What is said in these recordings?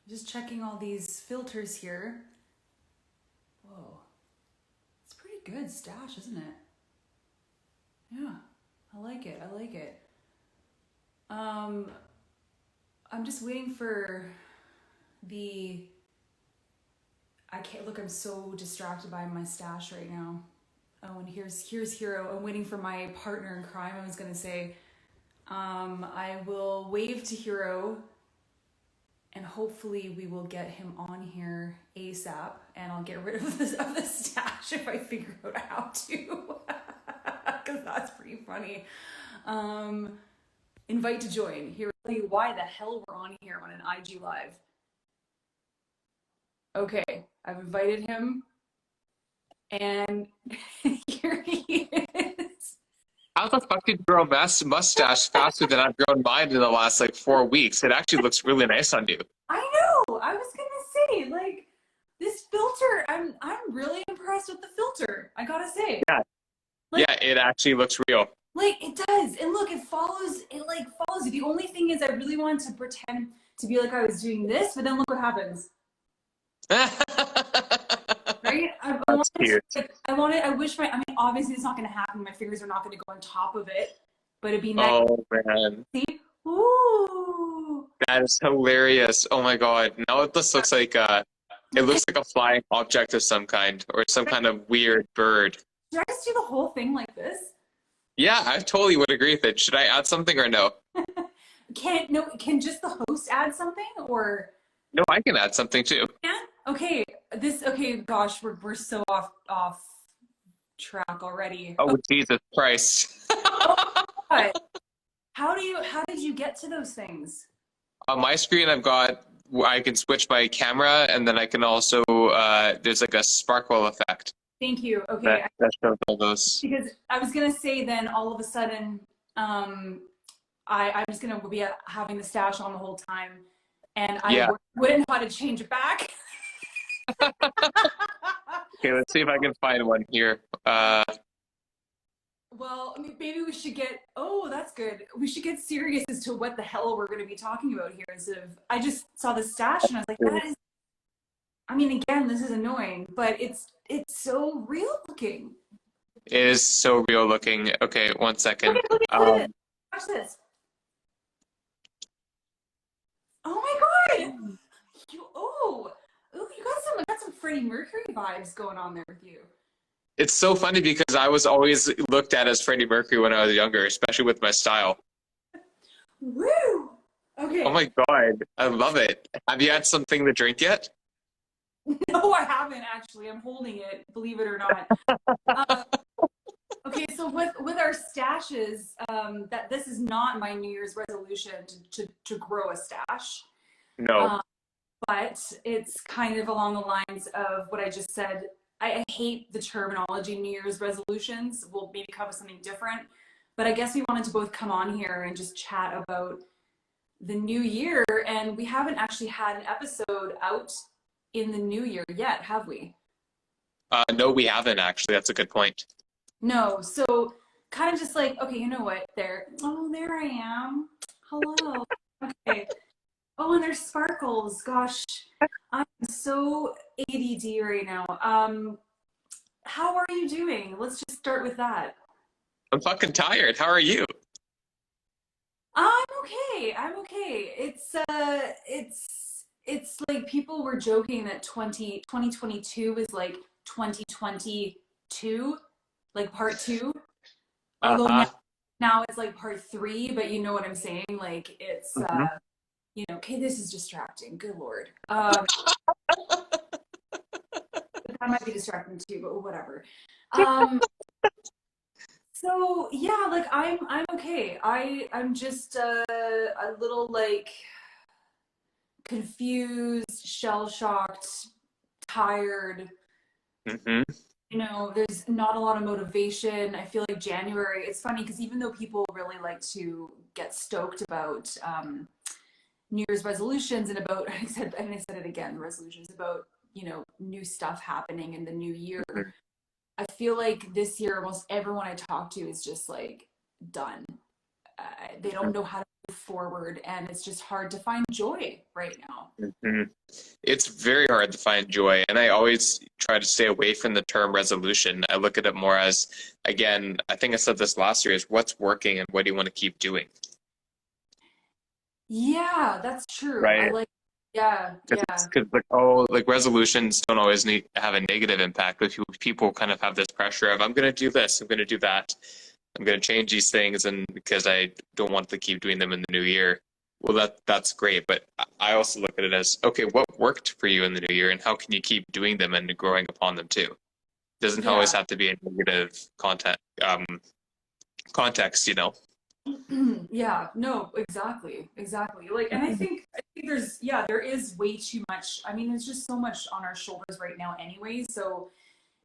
Just checking all these filters here. Whoa. It's pretty good stash, isn't it? Yeah. I like it. I like it. Um, I'm just waiting for the... I can't look. I'm so distracted by my stash right now. Oh, and here's Hiiro. I'm waiting for my partner in crime. I was gonna say, I will wave to Hiiro, and hopefully we will get him on here ASAP. And I'll get rid of the stash if I figure out how to, because that's pretty funny. Invite to join. Here, I'll tell you why the hell we're on here on an IG live. Okay, I've invited him, and here he is. How the fuck did you grow a mustache faster than I've grown mine in the last like 4 weeks? It actually looks really nice on you. I know. I was gonna say, like, this filter. I'm really impressed with the filter. I gotta say. Yeah. Like, Yeah, it actually looks real. Like, it does. And look, it follows. It like follows you. The only thing is, I really wanted to pretend to be like I was doing this, but then look what happens. Right? That's cute. I wish I mean, obviously it's not going to happen. My fingers are not going to go on top of it, but it'd be nice. Oh, man. See? Ooh. That is hilarious. Oh, my God. Now this looks like it looks like a flying object of some kind or some kind of weird bird. Should I just do the whole thing like this? Yeah, I totally would agree with it. Should I add something or no? Can just the host add something or? No, I can add something too. Yeah? Okay. Gosh, we're so off track already. Oh, okay. Jesus Christ. Oh, how did you get to those things? On my screen, I can switch my camera, and then I can also, there's like a sparkle effect. Thank you. Okay. That shows all those. Because I was going to say then all of a sudden, I'm just going to be having the stash on the whole time, and I wouldn't know how to change it back. Okay, let's see if I can find one here. Well, I mean, maybe we should get, that's good. We should get serious as to what the hell we're going to be talking about here instead of, I just saw the stash and I was like, that is, I mean, again, this is annoying, but it's so real looking. It is so real looking. Okay, 1 second. Look at this. Watch this. Oh my God. You got some Freddie Mercury vibes going on there with you. It's so funny because I was always looked at as Freddie Mercury when I was younger, especially with my style. Woo! Okay. Oh my God, I love it. Have you had something to drink yet? No, I haven't actually. I'm holding it, believe it or not. Okay, so with our stashes, that this is not my New Year's resolution to grow a stash. No. But it's kind of along the lines of what I just said. I hate the terminology New Year's resolutions. We'll maybe cover something different. But I guess we wanted to both come on here and just chat about the new year. And we haven't actually had an episode out in the new year yet, have we? No, we haven't actually. That's a good point. No. So kind of just like, okay, you know what? There I am. Hello. Okay. Oh, and there's sparkles. Gosh, I'm so ADD right now. How are you doing? Let's just start with that. I'm fucking tired. How are you? I'm okay. It's like people were joking that 2022 is like 2022, like part 2. Although now it's like part 3, but you know what I'm saying? Like it's you know, okay, this is distracting. Good Lord. That might be distracting too, but whatever. So yeah, like I'm okay. I'm just a little like confused, shell-shocked, tired. Mm-hmm. You know, there's not a lot of motivation. I feel like January, it's funny because even though people really like to get stoked about New Year's resolutions and about, I said it again, resolutions about, you know, new stuff happening in the new year. I feel like this year, almost everyone I talk to is just like done. they don't know how to move forward, and it's just hard to find joy right now. Hmm. It's very hard to find joy, and I always try to stay away from the term resolution. I look at it more as, again, I think I said this last year, is what's working and what do you want to keep doing, Yeah, that's true. I right? like, yeah, yeah. Because like, oh, like resolutions don't always need have a negative impact, but people kind of have this pressure of I'm going to do this, I'm going to do that, I'm going to change these things, and because I don't want to keep doing them in the new year. Well, that's great, but I also look at it as, okay, what worked for you in the new year, and how can you keep doing them and growing upon them too? Doesn't always Yeah. have to be a negative context, you know? Yeah, no, exactly, exactly. Like, and I think yeah, there is way too much. I mean, there's just so much on our shoulders right now anyway. So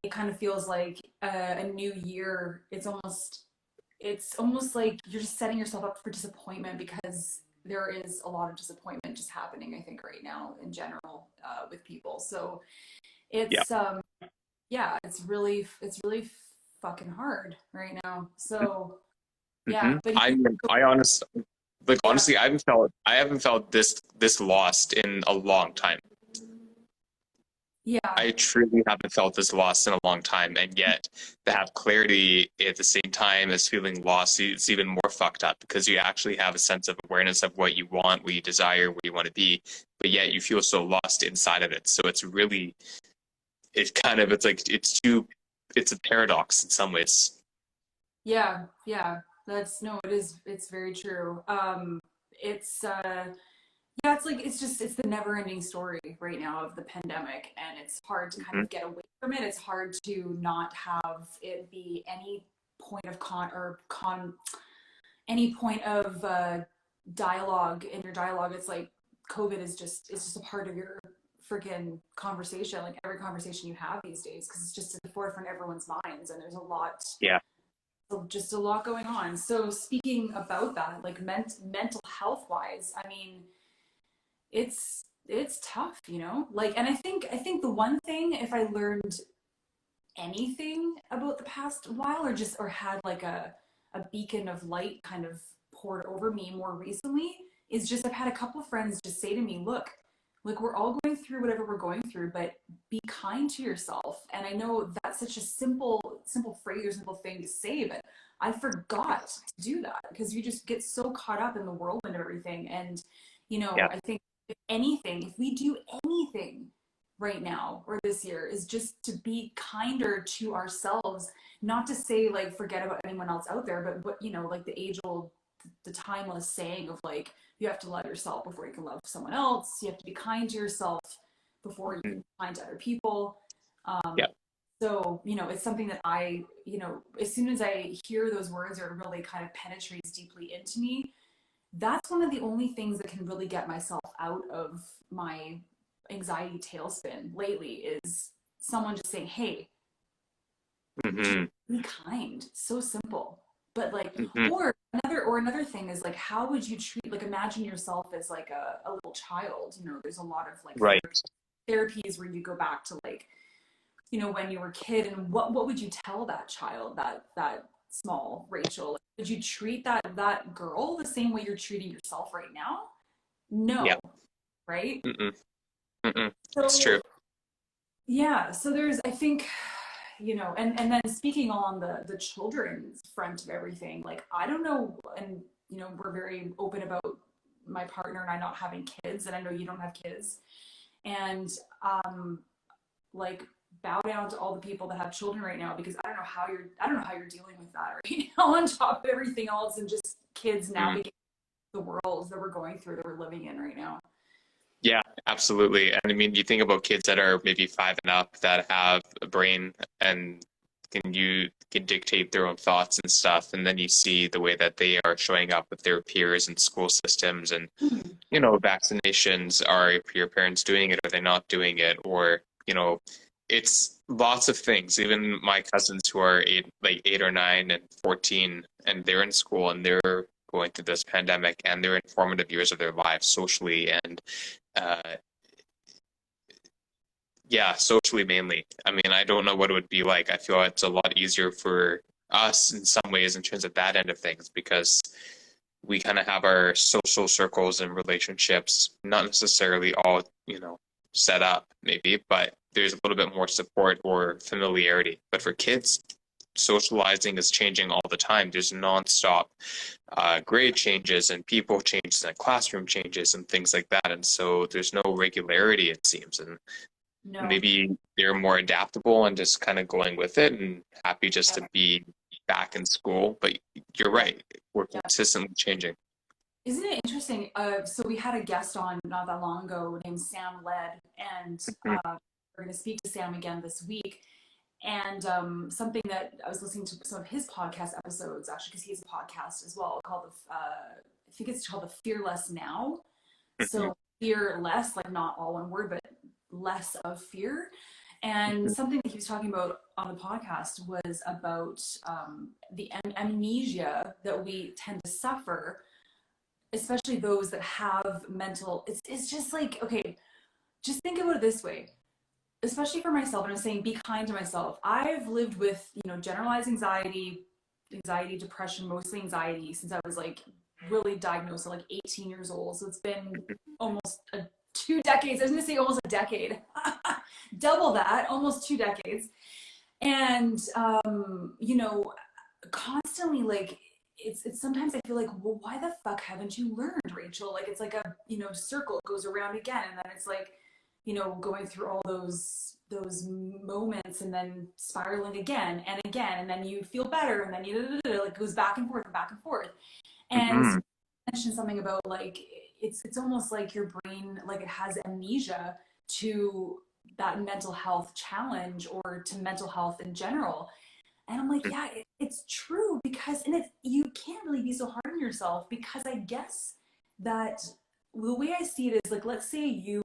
it kind of feels like a new year. It's almost like you're just setting yourself up for disappointment because there is a lot of disappointment just happening, I think, right now in general with people. So Yeah. it's yeah, it's really fucking hard right now. So Hmm. yeah, but I you mean, yeah. honestly, I haven't felt this lost in a long time. Yeah, I truly haven't felt this lost in a long time, and yet to have clarity at the same time as feeling lost, it's even more fucked up because you actually have a sense of awareness of what you want, what you desire, where you want to be, but yet you feel so lost inside of it. So it's a paradox in some ways. yeah, yeah. That's no, it's very true. It's yeah, it's like it's the never-ending story right now of the pandemic, and it's hard to kind Hmm. of get away from it. It's hard to not have it be any point of any point of dialogue in your dialogue. It's like COVID is just a part of your freaking conversation, like every conversation you have these days, because it's just at the forefront of everyone's minds, and there's Yeah. just a lot going on. So speaking about that, like mental health wise, I mean, it's tough, you know? Like, and I think the one thing, if I learned anything about the past while, or had like a beacon of light kind of poured over me more recently, is just I've had a couple of friends just say to me, look, like we're all going through whatever we're going through, but be kind to yourself. And I know that's such a simple phrase or simple thing to say, but I forgot to do that because you just get so caught up in the whirlwind of everything. And Yeah. I think if we do anything right now or this year, is just to be kinder to ourselves, not to say like forget about anyone else out there, but what like the age old, the timeless saying of like, you have to love yourself before you can love someone else. You have to be kind to yourself before you can Mhm. be kind to other people. Yeah. So it's something that as soon as I hear those words, or it really kind of penetrates deeply into me, that's one of the only things that can really get myself out of my anxiety tailspin lately, is someone just saying, hey, just Hmm. be kind. So simple. But like, Hmm. or another thing is like, how would you treat, like, imagine yourself as like a little child. There's a lot of like Right. therapies where you go back to like, when you were a kid, and what would you tell that child, that small Rachel? Like, would you treat that girl the same way you're treating yourself right now? Yeah. No, right? Mm-mm. Mm-mm. It's So true. yeah, so there's, I think, and then speaking on the children's front of everything, like I don't know, and we're very open about my partner and I not having kids, and I know you don't have kids, and like, bow down to all the people that have children right now, because I don't know how you're dealing with that right now on top of everything else, and just kids Mm. navigating the worlds that we're going through, that we're living in right now. Yeah, absolutely. And I mean, you think about kids that are maybe five and up that have a brain and can dictate their own thoughts and stuff, and then you see the way that they are showing up with their peers and school systems, and vaccinations. Are your parents doing it? Are they not doing it? Or it's lots of things. Even my cousins who are like 8 or 9 and 14, and they're in school and they're going through this pandemic, and they're in formative years of their lives socially and uh, yeah, socially mainly. I mean, I don't know what it would be like. I feel it's a lot easier for us in some ways in terms of that end of things because we kind of have our social circles and relationships not necessarily all, set up maybe, but there's a little bit more support or familiarity. But for kids, socializing is changing all the time. There's nonstop grade changes and people changes and classroom changes and things like that. And so there's no regularity, it seems. And No. maybe they're more adaptable and just kind of going with it and happy just Yeah. to be back in school. But you're right, we're Yeah. consistently changing. Isn't it interesting? So we had a guest on not that long ago named Sam Led, and Mhm. we're going to speak to Sam again this week. And something that I was listening to some of his podcast episodes, actually, because he has a podcast as well called I think it's called the Fearless Now. Mhm. So fear less, like not all one word, but less of fear. And Mhm. something that he was talking about on the podcast was about the amnesia that we tend to suffer, especially those that have mental. It's just like, okay, just think about it this way, especially for myself, and I'm saying be kind to myself. I've lived with, generalized anxiety, depression, mostly anxiety, since I was like really diagnosed at like 18 years old. So it's been almost 2 decades. I was gonna say almost a decade. Double that, almost 2 decades. And constantly like it's sometimes I feel like, well, why the fuck haven't you learned, Rachel? Like it's like a circle, it goes around again, and then it's like, going through all those moments and then spiraling again, and then you feel better, and then like goes back and forth and back and forth. And so Mhm. you mentioned something about like it's almost like your brain, like it has amnesia to that mental health challenge or to mental health in general. And I'm like, yeah, it's true, because, and it's, you can't really be so hard on yourself, because I guess that the way I see it is like, let's say you've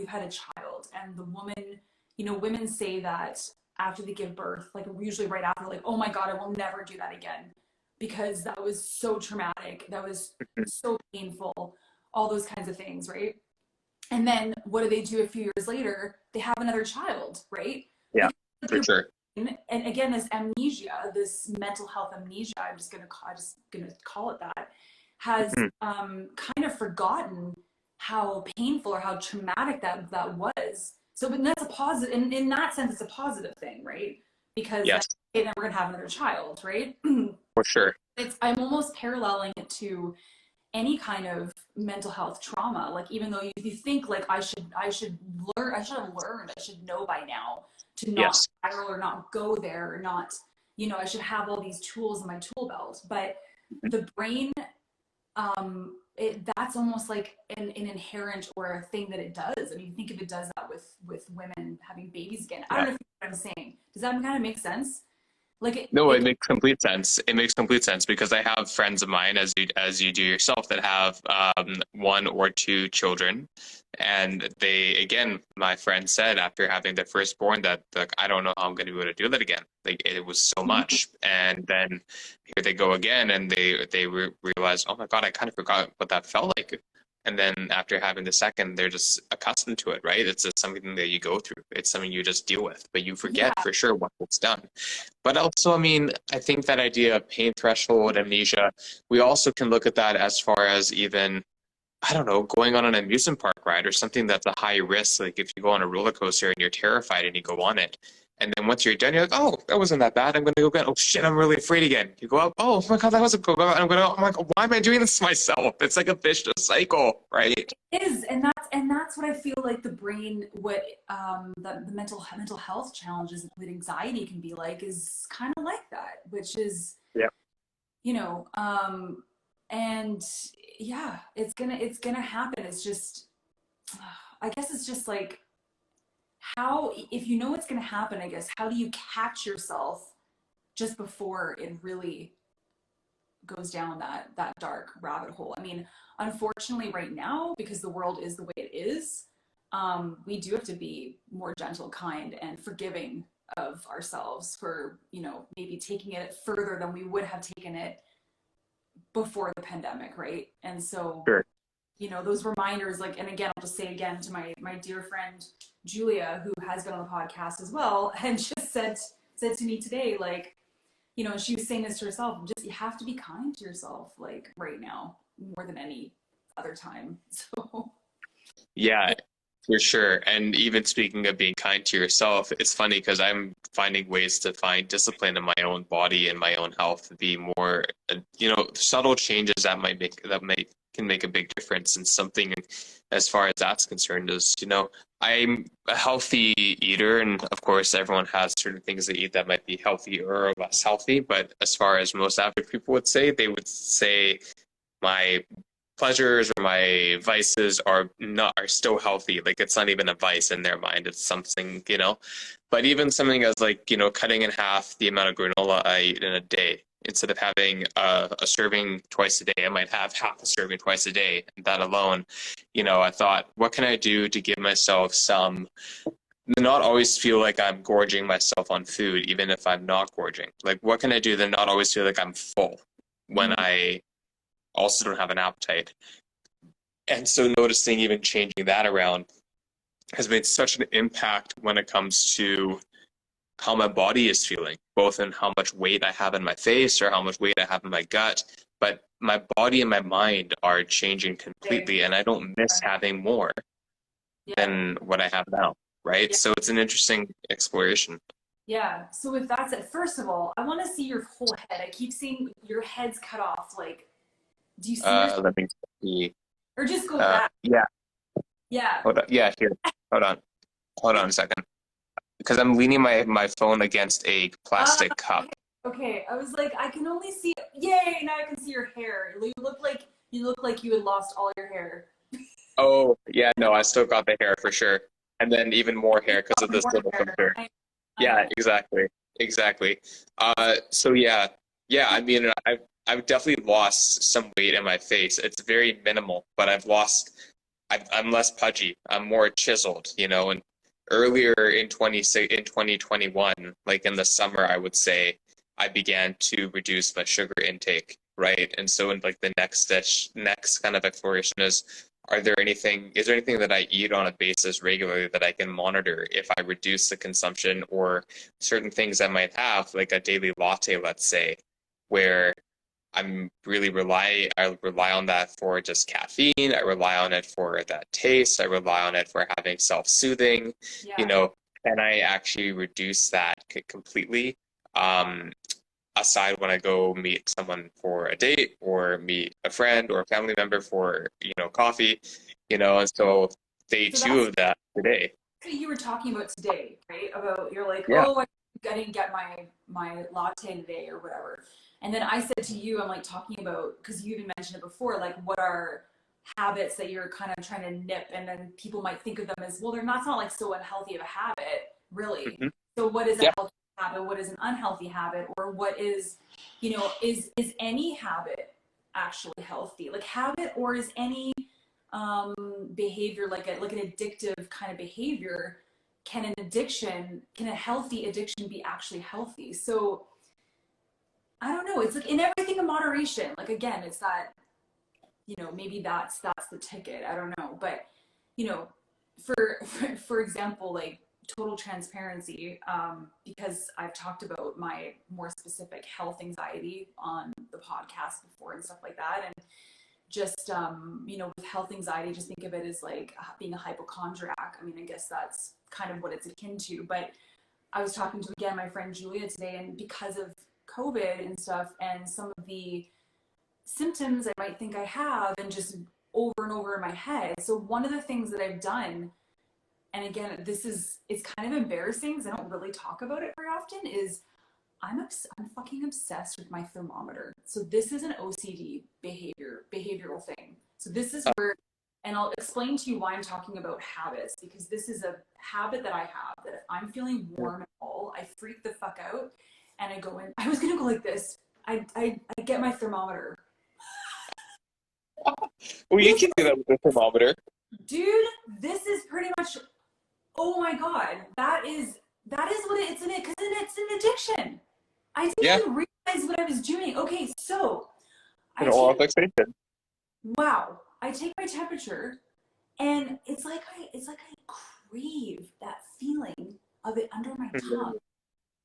had a child, and the woman, women say that after they give birth, like usually right after, like, oh my God, I will never do that again, because that was so traumatic. That was Mhm. so painful, all those kinds of things, right? And then what do they do a few years later? They have another child, right? Yeah, Because like, for your sure. brain, and again, this amnesia, this mental health amnesia, I'm just gonna call it that, has Mhm. kind of forgotten how painful or how traumatic that was. So, but that's a positive, in that sense, it's a positive thing, right? Because then, Yes, okay, then we're gonna have another child, right? for sure. I'm almost paralleling it to any kind of mental health trauma. Like, even though you think like I should have learned, I should know by now to not Yes. spiral or not go there, or not, I should have all these tools in my tool belt. But Mhm. the brain, that's almost like an inherent, or a thing that it does. I mean, think if it does that with women having babies again. I Yeah. don't know if you know what I'm saying. Does that kind of make sense? Like No, it it makes complete sense. It makes complete sense because I have friends of mine, as you do yourself, that have one or two children, and they, again, my friend said after having their firstborn that, like, I don't know how I'm going to be able to do that again. Like, it was so much, and then here they go again, and they realize, oh my God, I kind of forgot what that felt like. And then after having the second, they're just accustomed to it, right? It's just something that you go through. It's something you just deal with, but you forget yeah. for sure once it's done. But also, I mean, I think that idea of pain threshold, amnesia, we also can look at that as far as even, I don't know, going on an amusement park ride or something that's a high risk. Like if you go on a roller coaster and you're terrified and you go on it, and then once you're done, you're like, oh, that wasn't that bad. I'm going to go again. Oh shit, I'm really afraid again. You go up, oh my God, that wasn't good. I'm going to, oh my God, why am I doing this to myself? It's like a vicious cycle, right? Is, and that's what I feel like the brain, what the mental health challenges with anxiety can be like, is kind of like that, which is, Yeah. you know um and yeah, it's gonna happen. It's just, I guess it's just like, how, if you know it's gonna happen, I guess, how do you catch yourself just before it really goes down that dark rabbit hole? I mean, unfortunately, right now, because the world is the way it is, we do have to be more gentle, kind, and forgiving of ourselves for, maybe taking it further than we would have taken it before the pandemic, right? And so, Sure. those reminders, like, and again, I'll just say again to my dear friend Julia, who has been on the podcast as well, and just said to me today, like, she was saying this to herself, just, you have to be kind to yourself, like, right now. more than any other time. So Yeah, for sure. And even speaking of being kind to yourself, it's funny because I'm finding ways to find discipline in my own body and my own health to be more, subtle changes that might can make a big difference. And something as far as that's concerned is, I'm a healthy eater, and of course, everyone has certain things they eat that might be healthier or less healthy. But as far as most average people would say, they would say my pleasures or my vices are still healthy. Like it's not even a vice in their mind. It's something. But even something as like, cutting in half the amount of granola I eat in a day. Instead of having a serving twice a day, I might have half a serving twice a day. That alone, I thought, what can I do to give myself some, not always feel like I'm gorging myself on food, even if I'm not gorging? Like, what can I do to not always feel like I'm full when mm, I also don't have an appetite? And so noticing even changing that around has made such an impact when it comes to how my body is feeling, both in how much weight I have in my face or how much weight I have in my gut. But my body and my mind are changing same. completely, and I don't miss having more Yeah. than what I have now, right? Yeah. So it's an interesting exploration. Yeah. So with that said, first of all, I want to see your whole head. I keep seeing your head's cut off. Like, do you see your, Let me see. or just go back? Yeah, Yeah. hold on. Yeah, here. Hold on. Hold on a second. Because I'm leaning my phone against a Uh, plastic cup. okay. Okay. I was like, I can only see. Yay! Now I can see your hair. You look like you had lost all your hair. Oh, yeah, no, I still got the hair for sure. And then even more You hair because of got this more little hair. filter. I Yeah, know. exactly. Exactly. So yeah, yeah, I mean, I've definitely lost some weight in my face. It's very minimal, but I'm less pudgy. I'm more chiseled. And earlier in 2021, like in the summer, I would say I began to reduce my sugar intake, right? And so in like the next kind of exploration is there anything that I eat on a basis regularly that I can monitor if I reduce the consumption or certain things I might have, like a daily latte, let's say, where I rely on that for just caffeine. I rely on it for that taste. I rely on it for having self-soothing. You Yeah. know, can I actually reduce that completely? Um, Aside when I go meet someone for a date or meet a friend or a family member for, coffee, and so day So two that's of that today. what you were talking about today, right? About you're like, Yeah. oh, I didn't get my latte today or whatever. And then I said to you, I'm like talking about because you even mentioned it before, like what are habits that you're kind of trying to nip, and then people might think of them as well. They're not, it's not like so unhealthy of a habit, really. Hmm. So what is a Yeah. healthy habit? What is an unhealthy habit? Or what is, is any habit actually healthy? Like habit, or is any behavior like an addictive kind of behavior? Can a healthy addiction be actually healthy? So I don't know, it's like in everything in moderation. Like again, it's that, maybe that's the ticket, I don't know. But you know for example, like total transparency, because I've talked about my more specific health anxiety on the podcast before and stuff like that. And just with health anxiety, just think of it as like being a hypochondriac. I mean, I guess that's kind of what it's akin to. But I was talking to, again, my friend Julia today, and because of COVID and stuff and some of the symptoms I might think I have, and just over and over in my head. So one of the things that I've done, and again, it's kind of embarrassing because I don't really talk about it very often, is I'm fucking obsessed with my thermometer. So this is an OCD behavioral thing. So this is where, and I'll explain to you why I'm talking about habits, because this is a habit that I have, that if I'm feeling warm at all, I freak the fuck out and I go in. I was gonna go like this. I get my thermometer. Well, you This, can do that with the thermometer. dude, this is pretty much. Oh my god, that is what it's in it, because it's an addiction. I didn't Yeah, even realize what I was doing. Okay, so I an oral take fixation. wow, I take my temperature, and it's like I crave that feeling of it under my tongue.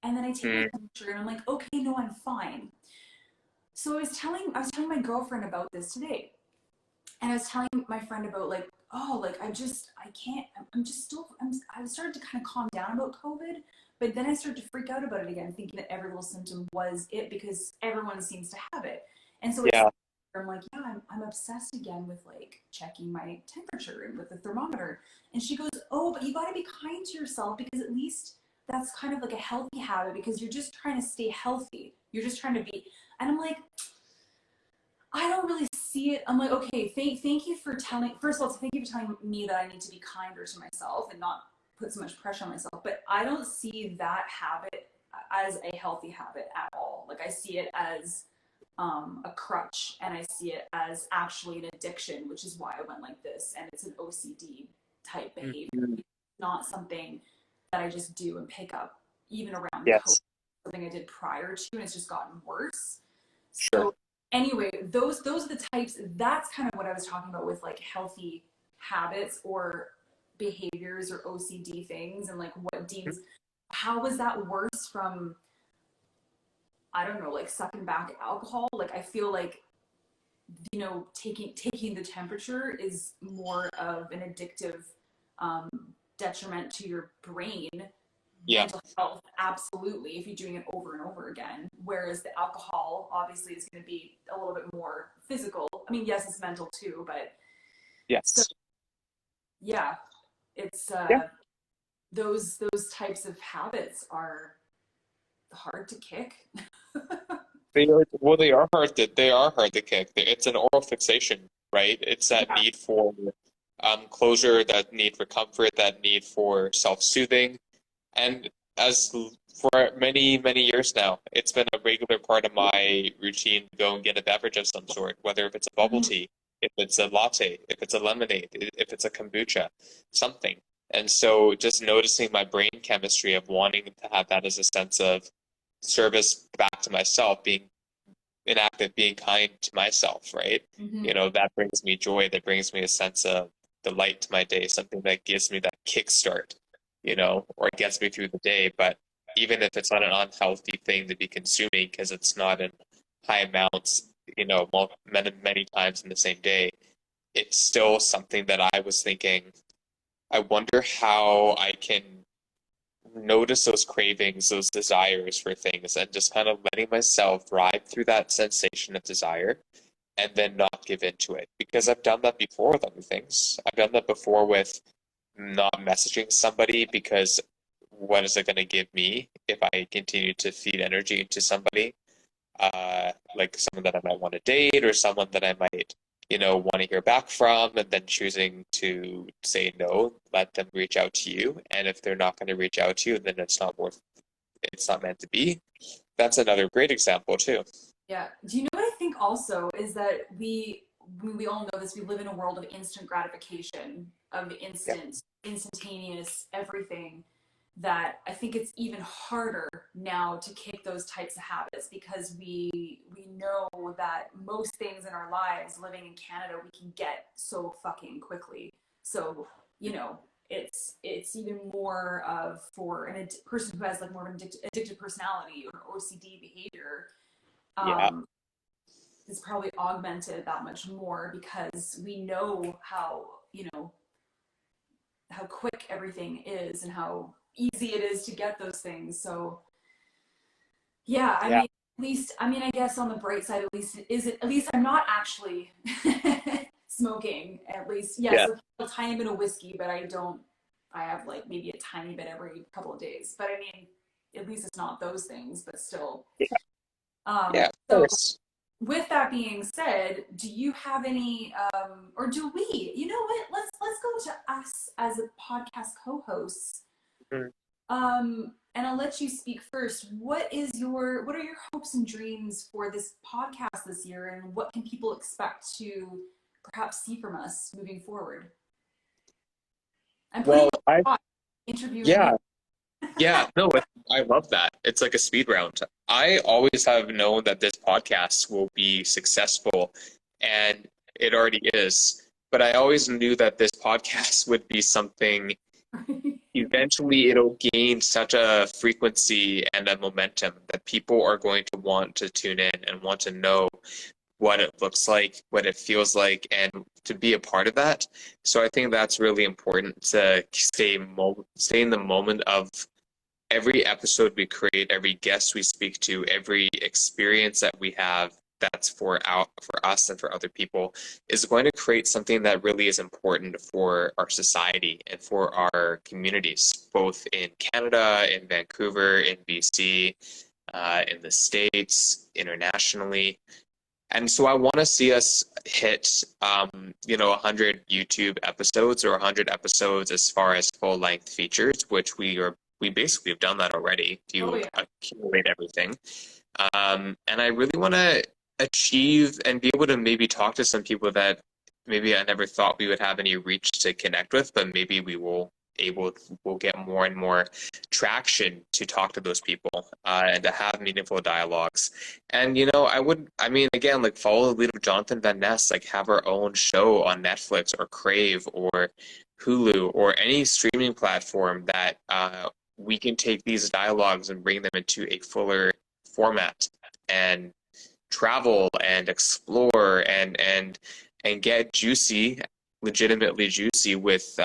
And then I take my Mm-hmm. temperature and I'm like, okay, no, I'm fine. So I was telling my girlfriend about this today. And I was telling my friend about like, oh, like I can't, I'm just still, I started to kind of calm down about COVID, but then I started to freak out about it again, thinking that every little symptom was it because everyone seems to have it. And so it's, Yeah. I'm like, yeah, I'm obsessed again with like checking my temperature and with the thermometer. And she goes, oh, but you got to be kind to yourself because at least that's kind of like a healthy habit because you're just trying to stay healthy. You're just trying to be, and I'm like, I don't really see it. I'm like, okay, thank you for telling. First of all, thank you for telling me that I need to be kinder to myself and not put so much pressure on myself. But I don't see that habit as a healthy habit at all. Like I see it as a crutch, and I see it as actually an addiction, which is why I went like this. And it's an OCD type behavior. Mhm. It's not something that I just do and pick up, even around COVID. Yes. Something I did prior to, and it's just gotten worse. Sure. So anyway, those are the types. That's kind of what I was talking about with like healthy habits or behaviors or OCD things, and like what deems. How was that worse from, I don't know, like sucking back alcohol? Like I feel like, taking the temperature is more of an addictive um, detriment to your brain. Yeah. Mental health, absolutely, if you're doing it over and over again. Whereas the alcohol obviously is going to be a little bit more physical. I mean, yes, it's mental too, but so Yes. yeah, it's Yeah. those types of habits are hard to kick. They are hard to kick. It's an oral fixation, right? It's that Yeah. need for closure, that need for comfort, that need for self-soothing. And as for many, many years now, it's been a regular part of my routine to go and get a beverage of some sort, whether if it's a bubble Mhm. tea, if it's a latte, if it's a lemonade, if it's a kombucha, something. And so just noticing my brain chemistry of wanting to have that as a sense of service back to myself, being inactive, being kind to myself, right? Mhm. That brings me joy, that brings me a sense of delight to my day, something that gives me that kickstart, or gets me through the day. But even if it's not an unhealthy thing to be consuming because it's not in high amounts, many, many times in the same day, it's still something that I was thinking, I wonder how I can notice those cravings, those desires for things, and just kind of letting myself ride through that sensation of desire and then not give into it. Because I've done that before with other things. I've done that before with not messaging somebody because what is it going to give me if I continue to feed energy to somebody? Like someone that I might want to date or someone that I might, want to hear back from, and then choosing to say no, let them reach out to you. And if they're not going to reach out to you, then it's not meant to be. That's another great example too. Yeah. Do you know what I think also is that we all know this, we live in a world of instant gratification, of Yeah. instantaneous everything, that I think it's even harder now to kick those types of habits because we know that most things in our lives living in Canada we can get so fucking quickly. So, it's even more of for person who has like more of an addictive personality or OCD behavior, Yeah. um, is probably augmented that much more because we know how quick everything is and how easy it is to get those things. So yeah, I Yeah. mean, at least, I mean, I guess on the bright side, at least I'm not actually smoking. At least, yes, Yeah. a tiny bit of whiskey, but I have like maybe a tiny bit every couple of days. But I mean, at least it's not those things, but still. Yeah. Yeah. Of So course. with that being said, do you have any, or do we? You know what? Let's go to us as a podcast co-hosts. Mhm. And I'll let you speak first. What are your hopes and dreams for this podcast this year, and what can people expect to perhaps see from us moving forward? I'm putting Well, you I on interviewing you. yeah. Yeah, no, I love that. It's like a speed round. I always have known that this podcast will be successful, and it already is. But I always knew that this podcast would be something, eventually it'll gain such a frequency and a momentum that people are going to want to tune in and want to know what it looks like, what it feels like, and to be a part of that. So I think that's really important to stay in the moment of every episode we create, every guest we speak to, every experience that we have that's for us and for other people is going to create something that really is important for our society and for our communities, both in Canada, in Vancouver, in BC, in the States, internationally. And so I want to see us hit, 100 YouTube episodes or 100 episodes as far as full-length features, which we basically have done that already if Oh you yeah. accumulate everything. And I really want to achieve and be able to maybe talk to some people that maybe I never thought we would have any reach to connect with, but maybe we'll get more and more traction to talk to those people and to have meaningful dialogues. And I mean, again, like follow the lead of Jonathan Van Ness, like have our own show on Netflix or Crave or Hulu or any streaming platform that we can take these dialogues and bring them into a fuller format and travel and explore and get juicy, legitimately juicy with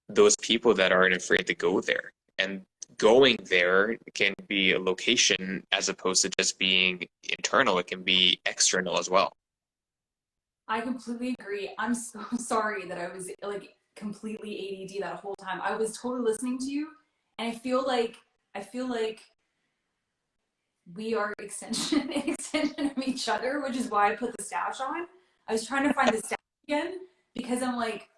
those people that aren't afraid to go there. And going there can be a location as opposed to just being internal. It can be external as well. I completely agree. I'm so sorry that I was like completely ADD that whole time. I was totally listening to you, and I feel like we are extension extension of each other, which is why I put the stash on. I was trying to find the stash again because I'm like,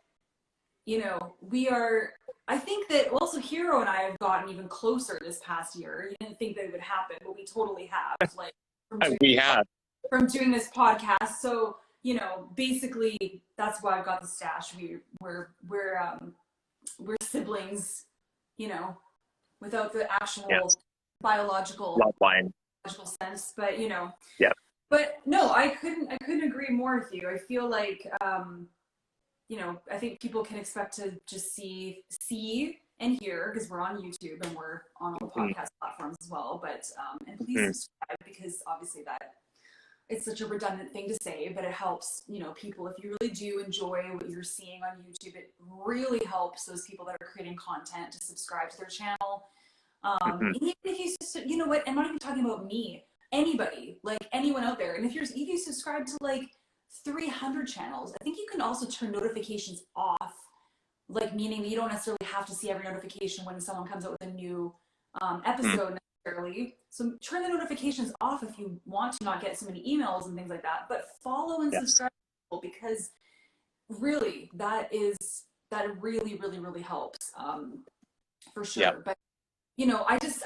we are. I think that also Hero and I have gotten even closer this past year. You didn't think that it would happen, but we totally have. Like from doing We have. this podcast. So basically, that's why I've got the stash. We're siblings, you know, without the actual Yes. biological Bloodline. sense, but Yeah. but no, I couldn't agree more with you. I feel like I think people can expect to just see and hear because we're on YouTube and we're on all Mhm. podcast platforms as well. But and please Mhm. subscribe because obviously that it's such a redundant thing to say, but it helps, people. If you really do enjoy what you're seeing on YouTube, it really helps those people that are creating content to subscribe to their channel. Mhm. And even if you know what, I'm not even talking about me, anybody, like anyone out there. And if you subscribe to like 300 channels, I think you can also turn notifications off, like meaning that you don't necessarily have to see every notification when someone comes out with a new Mhm. episode necessarily. So turn the notifications off if you want to not get so many emails and things like that. But follow and Yes. subscribe because really that really really really helps for Yeah. sure. But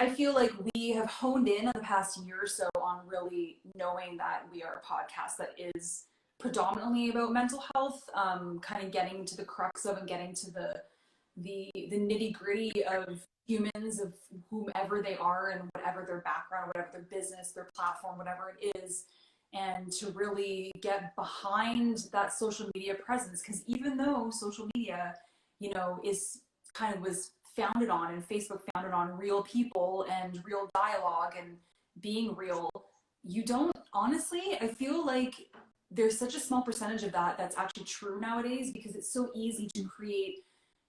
I feel like we have honed in on the past year or so on really knowing that we are a podcast that is predominantly about mental health, kind of getting to the crux of and getting to the nitty gritty of humans, of whomever they are and whatever their background, whatever their business, their platform, whatever it is, and to really get behind that social media presence. Because even though social media, is kind of was founded on and Facebook founded on real people and real dialogue and being real, you don't honestly, I feel like there's such a small percentage of that that's actually true nowadays because it's so easy to create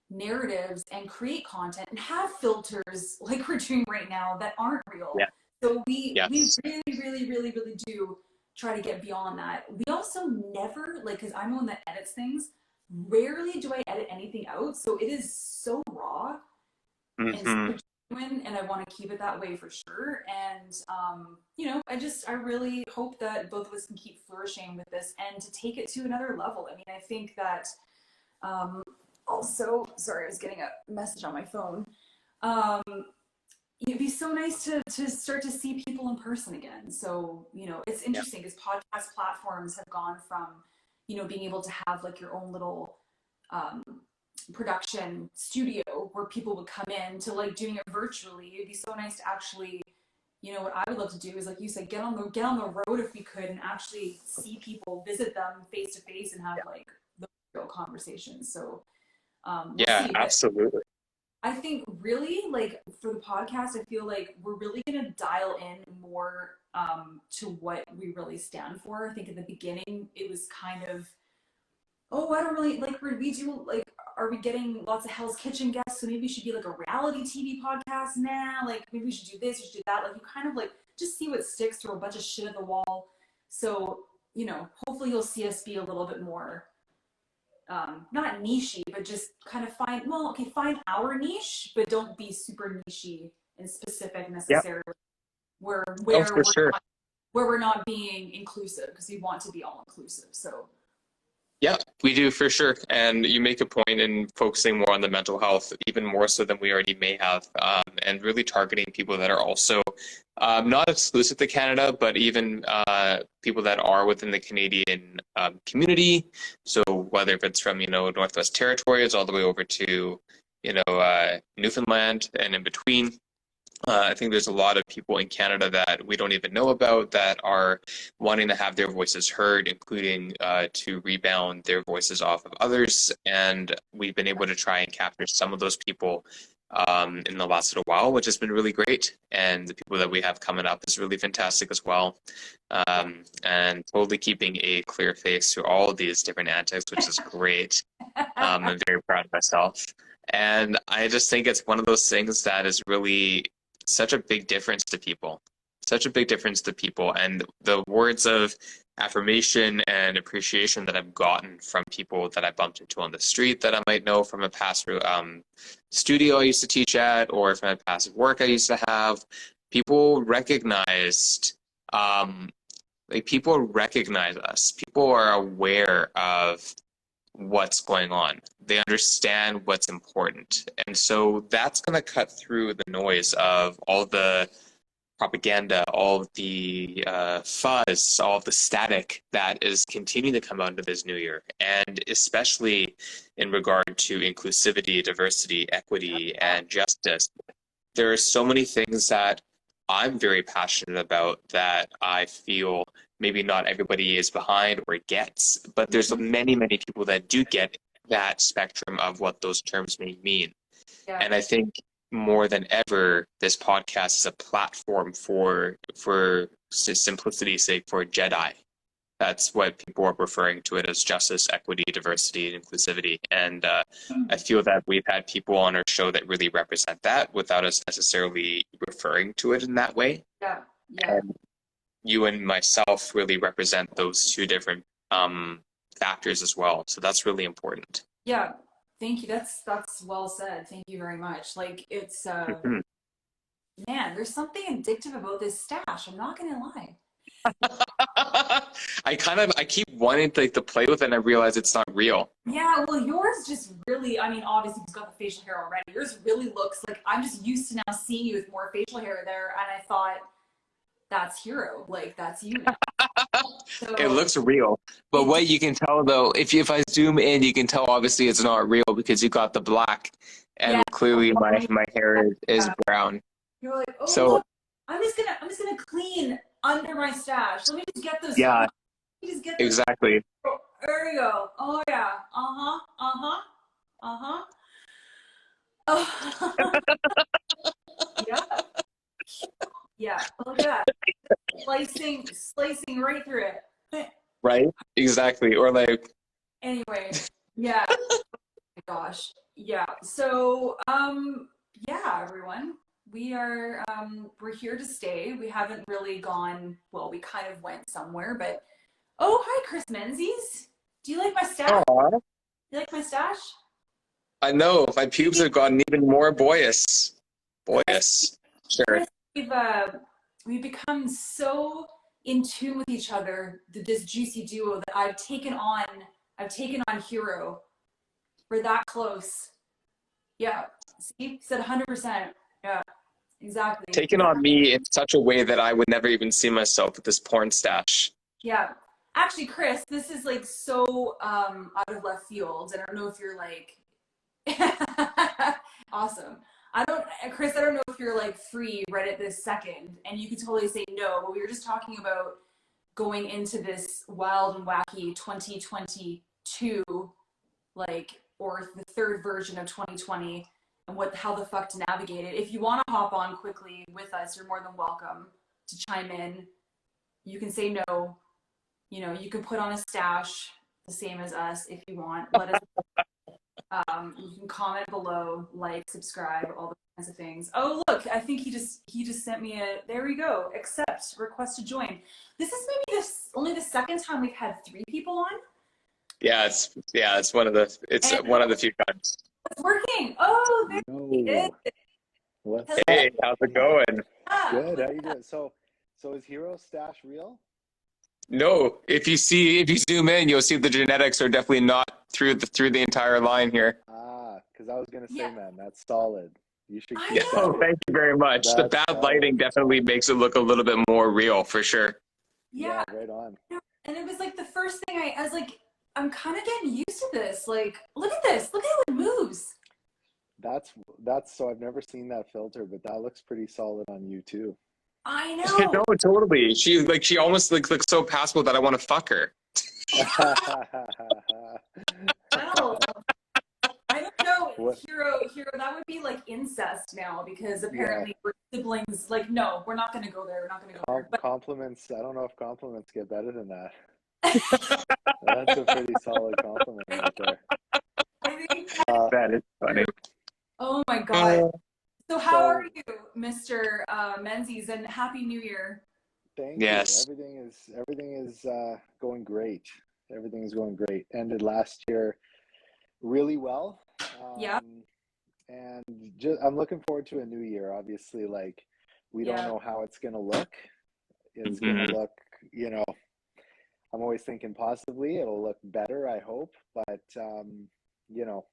narratives and create content and have filters like we're doing right now that aren't real. Yeah. So we Yes. really, really, really, really do try to get beyond that. We also never like because I'm the one that edits things. Rarely do I edit anything out, so it is so raw and Hmm. so genuine, and I want to keep it that way for sure. And I really hope that both of us can keep flourishing with this and to take it to another level. I mean, I think that um, also, sorry, I was getting a message on my phone. Um, it'd be so nice to start to see people in person again. So, it's Yeah. interesting because podcast platforms have gone from, being able to have like your own little um, production studio where people would come in to like doing it virtually. It'd be so nice to actually, what I would love to do is like you said, get on the road if we could and actually see people, visit them face to face and have like the real conversations. So we'll Yeah, see. But absolutely. I think really like for the podcast, I feel like we're really gonna dial in more to what we really stand for. I think in the beginning it was kind of, oh, I don't really like, we do like, are we getting lots of Hell's Kitchen guests? So maybe we should be like a reality TV podcast now. Like maybe we should do this, we should do that. Like you kind of like just see what sticks, throw a bunch of shit at the wall. So, you know, hopefully you'll see us be a little bit more, not nichey, but just kind of find, well, okay, find our niche, but don't be super nichey and specific Yep. necessarily. Where Oh, where for we're sure. not, where we're not being inclusive, because we want to be all inclusive. So Yeah, we do for sure. And you make a point in focusing more on the mental health, even more so than we already may have, and really targeting people that are also not exclusive to Canada, but even people that are within the Canadian community. So whether if it's from, Northwest Territories all the way over to, Newfoundland and in between. I think there's a lot of people in Canada that we don't even know about that are wanting to have their voices heard, including to rebound their voices off of others. And we've been able to try and capture some of those people in the last little while, which has been really great. And the people that we have coming up is really fantastic as well. And totally keeping a clear face to all of these different antics, which is great. I'm very proud of myself. And I just think it's one of those things that is really such a big difference to people. Such a big difference to people. And the words of affirmation and appreciation that I've gotten from people that I bumped into on the street that I might know from a past studio I used to teach at, or from a past work I used to have, people recognized, people recognize us. People are aware of what's going on. They understand what's important. And so that's going to cut through the noise of all the propaganda, all of the fuzz, all of the static that is continuing to come out into this new year. And especially in regard to inclusivity, diversity, equity, and justice. There are so many things that I'm very passionate about that I feel maybe not everybody is behind or gets, but there's many, many people that do get that spectrum of what those terms may mean. yeah, And I think more than ever, this podcast is a platform for simplicity's sake, for Jedi. That's what people are referring to it as: justice, equity, diversity, and inclusivity. And I feel that we've had people on our show that really represent that without us necessarily referring to it in that way. yeah, yeah. And you and myself really represent those two different factors as well. So that's really important. Yeah, thank you. That's well said. Thank you very much. Like it's Mhm. man, there's something addictive about this stash. I'm not gonna lie. I keep wanting to play with it, and I realize it's not real. Yeah, well, yours just really, I mean, obviously you've got the facial hair already. Yours really looks like, I'm just used to now seeing you with more facial hair there, and I thought, that's Hiiro. Like, that's you now. So, It looks real, but what you can tell though, if I zoom in, you can tell obviously it's not real because you got the black, and yeah, clearly my hair is brown. you're like, oh So look, I'm just gonna clean under my stash. Let me just get those. yeah, Let me just get those. exactly. Oh, there you go. Oh yeah. Oh. Yeah. Yeah. Look at that. Slicing right through it. Right? Exactly. Or like, Anyway, yeah. Oh my gosh. Yeah. So, yeah, everyone. We're here to stay. We haven't really gone, well, we kind of went somewhere, but oh, hi, Chris Menzies. Do you like my stash? aw, You like my stash? I know my pubes have gotten even more boyish. Boyish. Sure. Chris, we've become so in tune with each other, this juicy duo, that I've taken on Hiiro. We're that close. Yeah. See, said 100%. Yeah, exactly. Taken on me in such a way that I would never even see myself with this porn stash. Yeah. Actually, Chris, this is like so out of left field. I don't know if you're like awesome. Chris, I don't know if you're like free right at this second, and you could totally say no, but we were just talking about going into this wild and wacky 2022, like, or the third version of 2020, and how the fuck to navigate it. If you want to hop on quickly with us, you're more than welcome to chime in. You can say no. You know, you can put on a stash the same as us if you want. Let us. You can comment below, like, subscribe, all the kinds of things. Oh, look, I think he just sent me a. There we go. Accept request to join. This is maybe this only the second time we've had 3 people on, it's one of the and one of the few times. it's working. Oh, there he is. Yo, what's Hello. Hey, up? how's it going? Good. How you doing? So is Hero Stash real? No, if you zoom in, you'll see the genetics are definitely not through the entire line here. Because I was gonna say, Yeah, man, that's solid. You should I keep Yeah, know. oh, that. thank you very much. The That's bad lighting solid. definitely makes it look a little bit more real, for sure. Yeah, Yeah, right on. and it was like the first thing I was like, I'm kind of getting used to this. Like, look at this. Look how it moves. That's so I've never seen that filter, but that looks pretty solid on you too. I No, know. totally. She almost looks so passable that I want to fuck her. Well, I don't know, What? Hero, that would be like incest now because Yeah, apparently we're siblings. Like, no, we're not gonna go there. We're not gonna go there. But compliments. I don't know if compliments get better than that. That's a pretty solid compliment I, right there. I think, That is funny. oh my God. So how are So you, Mr. Menzies, and Happy New Year? thank you. Yes. Everything is going great. Everything is going great. Ended last year really well, Yeah, and just I'm looking forward to a new year. Obviously, like we don't yeah. know how it's gonna look. It's gonna Hmm. look, you know, I'm always thinking possibly it'll look better. I hope, but you know,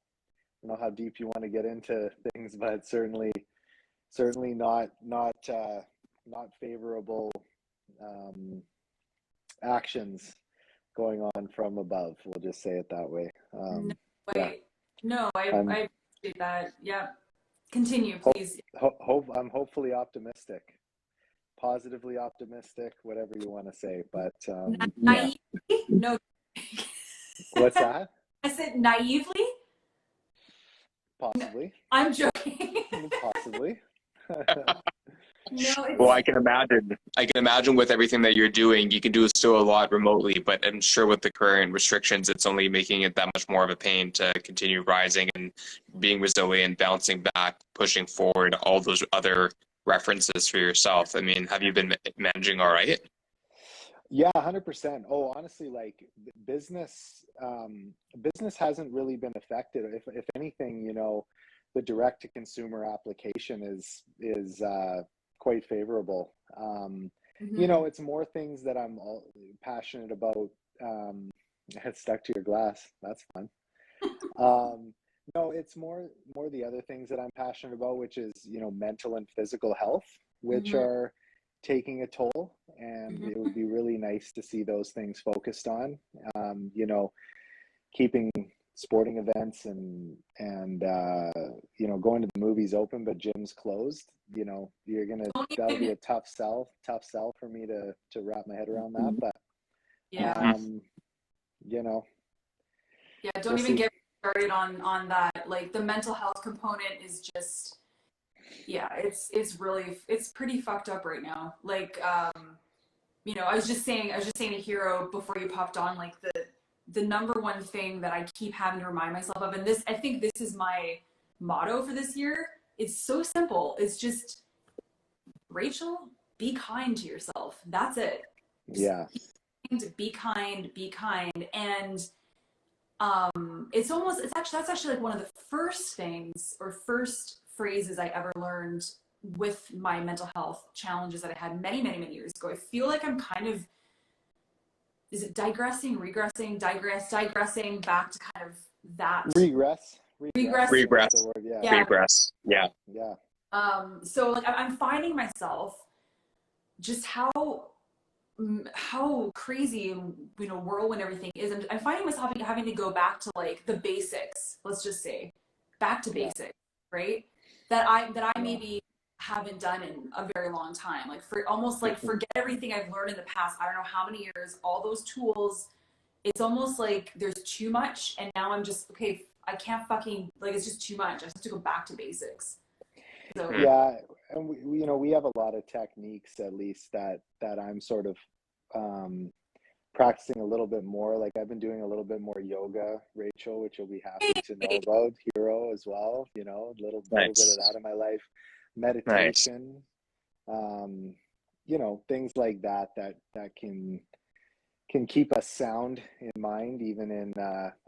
I don't know how deep you want to get into things, but certainly not favorable um, actions going on from above. We'll just say it that way. No, Yeah, wait. No, I'm I appreciate that. Yeah. Continue, hope, please. I'm hopefully optimistic, positively optimistic, whatever you want to say. But yeah, Naively? No. what's that? I said naively? No, Possibly, I'm joking. possibly. No, Well, it's I can imagine with everything that you're doing, you can do still a lot remotely, but I'm sure with the current restrictions, it's only making it that much more of a pain to continue rising and being resilient, bouncing back, pushing forward, all those other references for yourself. I mean, have you been managing all right? Yeah, 100%. Oh, honestly, like business hasn't really been affected. If anything, you know, the direct to consumer application is quite favorable. You mhm. know, it's more things that passionate about. Um, it's stuck to your glass. That's fun. Um, no, it's more the other things that I'm passionate about, which is, you know, mental and physical health, which Mhm. are taking a toll, and it Mhm. would be really nice to see those things focused on. You know, keeping sporting events and you know, going to the movies open, but gyms closed. You know, Don't that'll be even a tough sell for me to wrap my head around that. But yeah. Hmm. um, you know, Yeah, we'll don't even see. get started on that. Like the mental health component is just yeah, it's pretty fucked up right now. Like you know, I was just saying to Hero before you popped on, like the number one thing that I keep having to remind myself of, and this I think this is my motto for this year. It's so simple. It's just Rachel, be kind to yourself. That's it. Just Yeah. be kind, be kind. And it's actually that's actually like one of the first things or first phrases I ever learned with my mental health challenges that I had many years ago. I feel like I'm kind of is it digressing, regressing, digressing back to kind of that Regress, I regress. think is the Regress, word. Yeah, Yeah. regress. Yeah. yeah, So like I'm finding myself just how crazy and you know whirlwind everything is. I'm finding myself having to go back to like the basics. Let's just say back to yeah, basics, right? That I yeah. maybe haven't done in a very long time. Like for almost like forget everything I've learned in the past. I don't know how many years. All those tools. It's almost like there's too much, and now I'm just okay. I can't fucking like it's just too much. I have to go back to basics. So Hmm. Yeah, and you know, we have a lot of techniques, at least that I'm sort of practicing a little bit more. Like I've been doing a little bit more yoga, Rachel, which you'll be happy to know about. Hiiro as well, you know, little bit of Nice. that in my life. Nice. Meditation, you know, things like that can keep us sound in mind, even in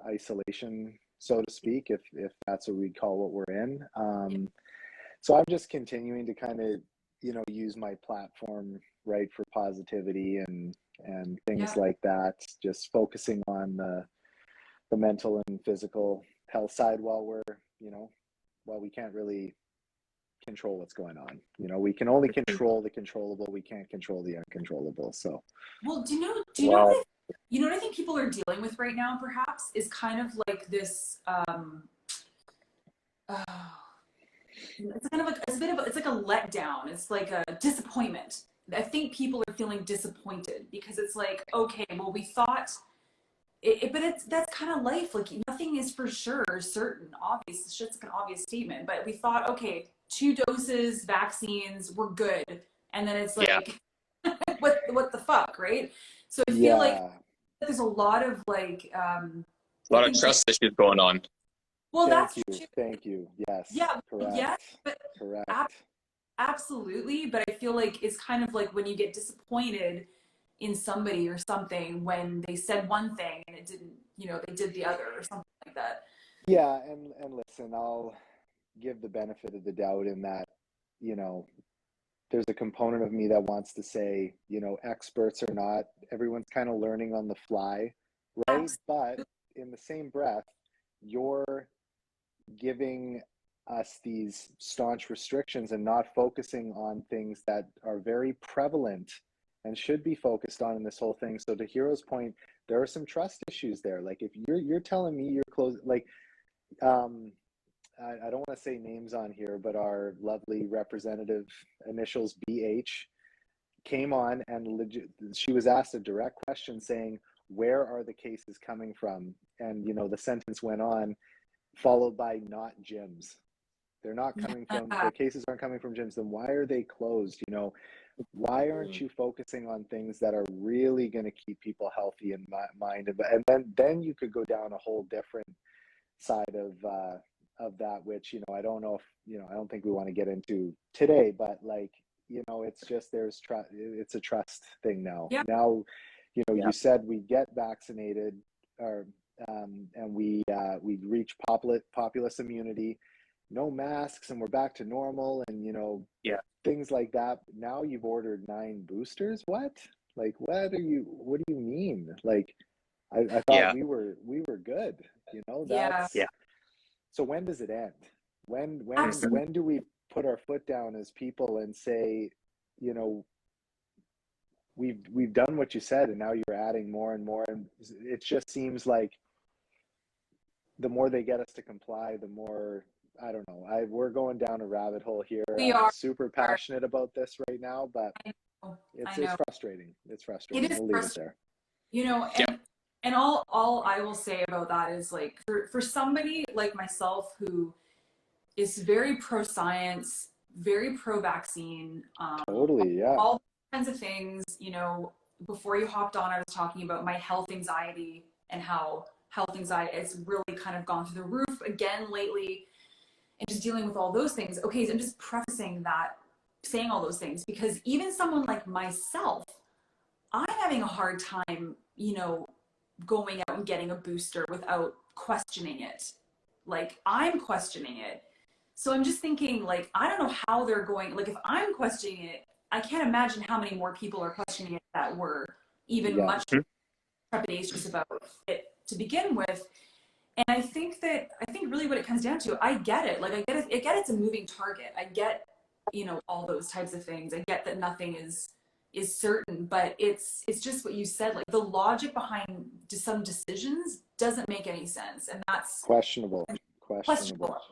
isolation, so to speak, if that's what we call what we're in. So I'm just continuing to kind of, you know, use my platform, right, for positivity and things like that. Just focusing on the mental and physical health side while we're, you know, while we can't really control what's going on. You know, we can only control the controllable. We can't control the uncontrollable. So, Well, do you know Wow. what you know what I think people are dealing with right now, perhaps, is kind of like this it's kind of like it's a bit of it's like a letdown. It's like a disappointment. I think people are feeling disappointed because it's like, okay, well, we thought but that's kind of life. Like nothing is for sure certain. Obvious, it's just like an obvious statement. But we thought, okay, 2 doses, vaccines, we're good, and then it's like, what the fuck, right? So I feel like yeah. there's a lot of like, A lot of trust issues going on. well, that's Thank you. Yes. yeah, Correct. yeah, but Correct. absolutely. But I feel like it's kind of like when you get disappointed in somebody or something when they said one thing and it didn't, you know, they did the other or something like that. Yeah, and listen, I'll give the benefit of the doubt in that, you know, there's a component of me that wants to say, you know, experts or not, everyone's kind of learning on the fly, right? But in the same breath, you're giving us these staunch restrictions and not focusing on things that are very prevalent and should be focused on in this whole thing. So to Hiiro's point, there are some trust issues there. Like if you're telling me you're close, like I don't want to say names on here, but our lovely representative, initials BH, came on and she was asked a direct question saying, where are the cases coming from? And, you know, the sentence went on, followed by not gyms. They're not coming from, the cases aren't coming from gyms. Then why are they closed? You know, why aren't you focusing on things that are really going to keep people healthy in mind? And then you could go down a whole different side of that, which, you know, I don't know if, you know, I don't think we want to get into today, but like, you know, it's just, there's trust, it's a trust thing now. Now, you know, you said we get vaccinated or and we reach populous immunity, no masks, and we're back to normal, and, you know, things like that. Now you've ordered 9 boosters. What? Like, what do you mean? Like, I thought we were good, you know. That's So when does it end? When do we put our foot down as people and say, you know, we've done what you said, and now you're adding more and more, and it just seems like the more they get us to comply, the more, I don't know. We're going down a rabbit hole here. I'm super passionate about this right now, but it's frustrating. It's frustrating. We'll leave it there. You know, and all I will say about that is, like, for somebody like myself who is very pro science, very pro vaccine, totally, yeah, all kinds of things. You know, before you hopped on, I was talking about my health anxiety and how health anxiety has really kind of gone through the roof again lately, and just dealing with all those things. Okay, so I'm just prefacing that, saying all those things, because even someone like myself, I'm having a hard time, you know, going out and getting a booster without questioning it. Like, I'm questioning it. So I'm just thinking, like, I don't know how they're going, like, if I'm questioning it, I can't imagine how many more people are questioning it that were even much trepidatious about it to begin with. And I think really what it comes down to, I get it. Like, I get it's a moving target. I get, you know, all those types of things. I get that nothing is certain, but it's just what you said. Like, the logic behind some decisions doesn't make any sense, and that's questionable.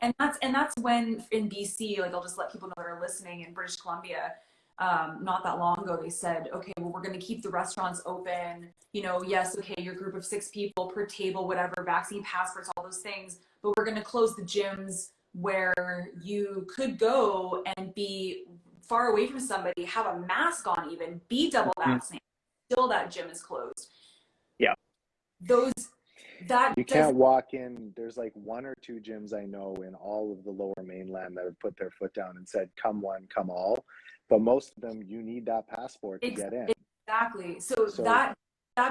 And that's when in BC, like, I'll just let people know that are listening, in British Columbia, not that long ago, they said, okay, well, we're going to keep the restaurants open. You know, yes, okay, your group of 6 people per table, whatever, vaccine passports, all those things, but we're going to close the gyms where you could go and be far away from somebody, have a mask on, even be double vaccinated, still that gym is closed. Yeah. Those that You does can't walk in. There's like one or two gyms I know in all of the lower mainland that have put their foot down and said, come one, come all. But most of them, you need that passport to get in. exactly. So So that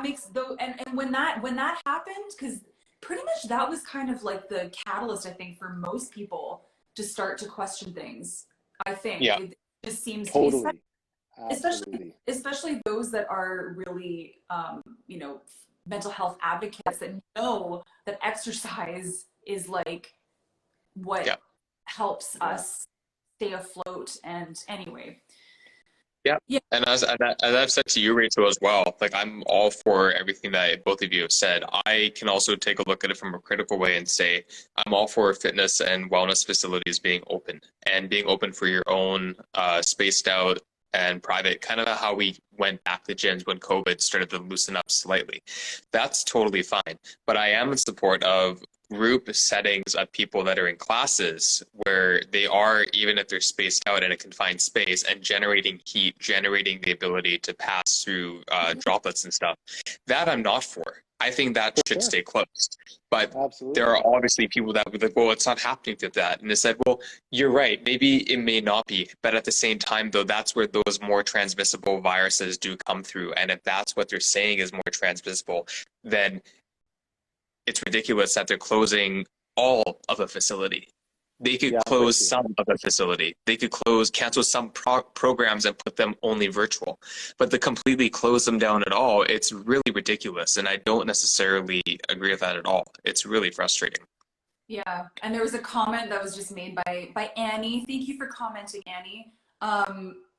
makes though, and when that happened, because pretty much that was kind of like the catalyst, I think, for most people to start to question things. I think Yeah. it just seems to be, totally, especially absolutely. especially those that are really you know, mental health advocates that know that exercise is like what Yeah. helps Yeah. us stay afloat. And anyway, Yeah. yeah, And as I've said to you, Rachel, as well, like I'm all for everything that both of you have said. I can also take a look at it from a critical way and say I'm all for fitness and wellness facilities being open and being open for your own spaced out and private, kind of how we went back to gyms when COVID started to loosen up slightly. That's totally fine. But I am in support of group settings of people that are in classes where they are, even if they're spaced out in a confined space, and generating heat, generating the ability to pass through droplets and stuff. That I'm not for. I think that For should sure. stay closed. But there Absolutely. are obviously people that would be like, well, it's not happening to that. And they said, well, you're right. Maybe it may not be. But at the same time, though, that's where those more transmissible viruses do come through. And if that's what they're saying is more transmissible, then it's ridiculous that they're closing all of a facility. They could Yeah, I'm close with you. some of a facility. They could cancel some programs and put them only virtual. But to completely close them down at all, it's really ridiculous. And I don't necessarily agree with that at all. It's really frustrating. yeah. And there was a comment that was just made by Annie. Thank you for commenting, Annie.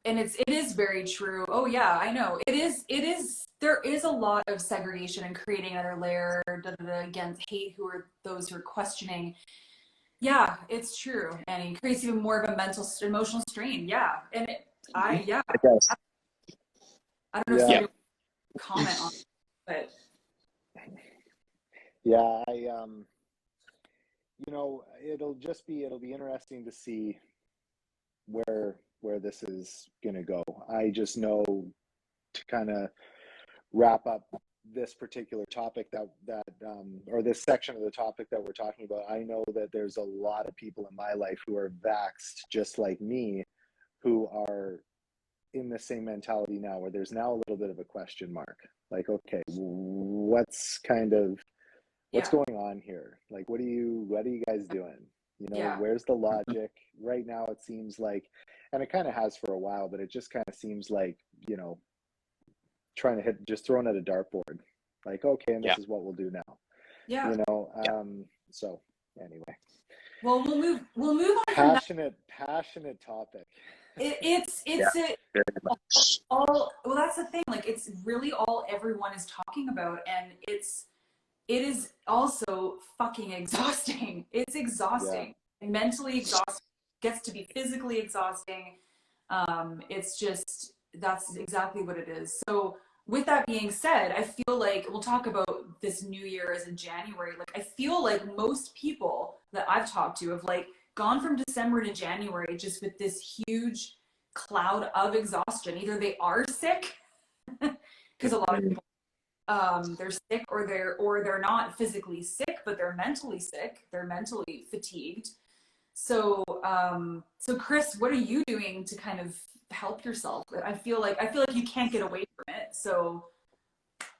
And it is very true. Oh yeah, I know. It is there is a lot of segregation and creating another layer against hate, who are those who are questioning. Yeah, it's true. And it creates even more of a emotional strain. Yeah. And yeah, It does. I don't know if Yeah. Yeah. somebody would comment on it, but Yeah, you know, it'll be interesting to see where this is going to go. I just know, to kind of wrap up this particular topic or this section of the topic that we're talking about, I know that there's a lot of people in my life who are vaxxed just like me, who are in the same mentality now, where there's now a little bit of a question mark. Like, okay, what's yeah, going on here? Like, what are you guys doing? You know, yeah, where's the logic? Right now it seems like, and it kind of has for a while, but it just kind of seems like, you know, just throwing at a dartboard. Like, okay, and Yeah. this is what we'll do now. yeah. You know, Yeah. so anyway, Well, we'll move on from that. passionate topic. It's Yeah. a Very much. all well, that's the thing. Like, it's really all everyone is talking about, and it is also fucking exhausting. It's Yeah, exhausting, mentally exhausting. Gets to be physically exhausting. It's just, that's exactly what it is. So with that being said, I feel like we'll talk about this new year as in January. Like, I feel like most people that I've talked to have like gone from December to January just with this huge cloud of exhaustion. Either they are sick, because a lot of people they're sick, or they're not physically sick but they're mentally sick, they're mentally fatigued. So so Chris, what are you doing to kind of help yourself? I feel like you can't get away from it. So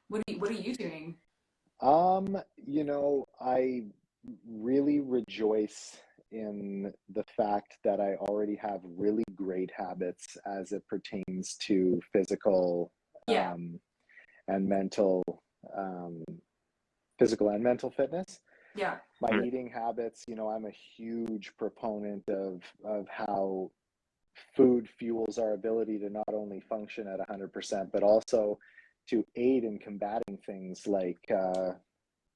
what are you doing? you know, I really rejoice in the fact that I already have really great habits as it pertains to physical Yeah, and mental um, physical and mental fitness. yeah, My eating habits, you know, I'm a huge proponent of how food fuels our ability to not only function at 100%, but also to aid in combating things like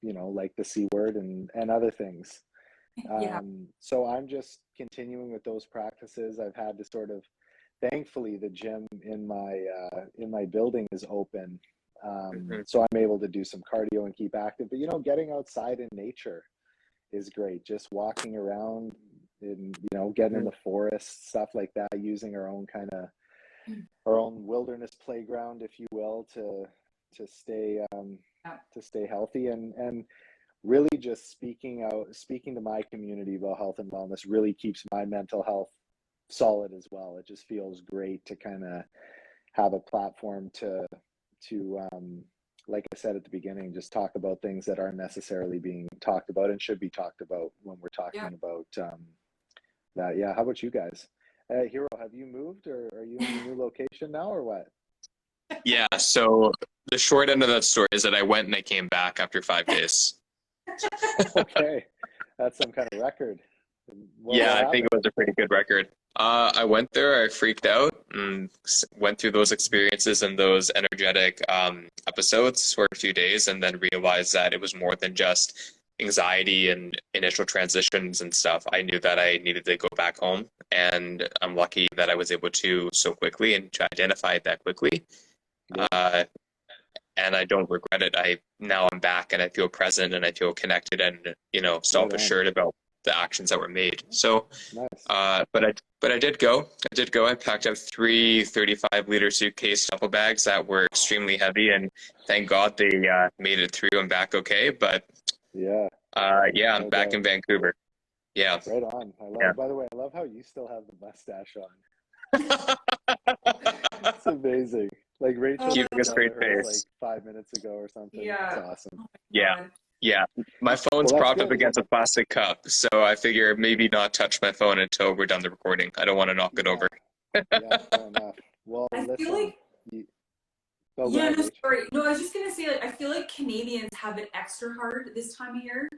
you know, like the C word and other things. yeah, So I'm just continuing with those practices. I've had to sort of, thankfully, the gym in my building is open, Mhm. so I'm able to do some cardio and keep active. But you know, getting outside in nature is great. Just walking around and, you know, getting in the forest, stuff like that, using our own kind of our own wilderness playground, if you will, to stay Yeah. to stay healthy, and really just speaking to my community about health and wellness really keeps my mental health solid as well. It just feels great to kind of have a platform to like I said at the beginning, just talk about things that aren't necessarily being talked about and should be talked about when we're talking Yeah. about that. Yeah. How about you guys? Hiro, have you moved, or are you in your new location now, or what? Yeah, so the short end of that story is that I went and I came back after 5 days. Okay, that's some kind of record. What Yeah, I think happened? it was a pretty good record. I went there, I freaked out and went through those experiences and those energetic episodes for a few days, and then realized that it was more than just anxiety and initial transitions and stuff. I knew that I needed to go back home, and I'm lucky that I was able to so quickly and to identify it that quickly. Yeah, Uh, and I don't regret it. Now I'm back and I feel present and I feel connected and right on. self-assured about the actions that were made. So, Nice. but I did go. I did go. I packed up three 35-liter suitcase duffel bags that were extremely heavy, and thank God they made it through and back okay. But Yeah, yeah, I'm no back doubt. in Vancouver. Yeah, Right on. I yeah. love. By the way, I love how you still have the mustache on. It's amazing. Like Rachel Oh, took Keeping a it out straight of hers like face. 5 minutes ago or something. It's yeah. awesome. Oh my Yeah. God. Yeah, my phone's Well, that's propped up good. against a plastic cup, so I figure maybe not touch my phone until we're done the recording. I don't want to knock it Yeah, over. yeah, fair enough. Well, I feel listen. like, You, oh, go yeah, ahead, no, Rach. sorry. No, I was just gonna say, like, I feel like Canadians have it extra hard this time of year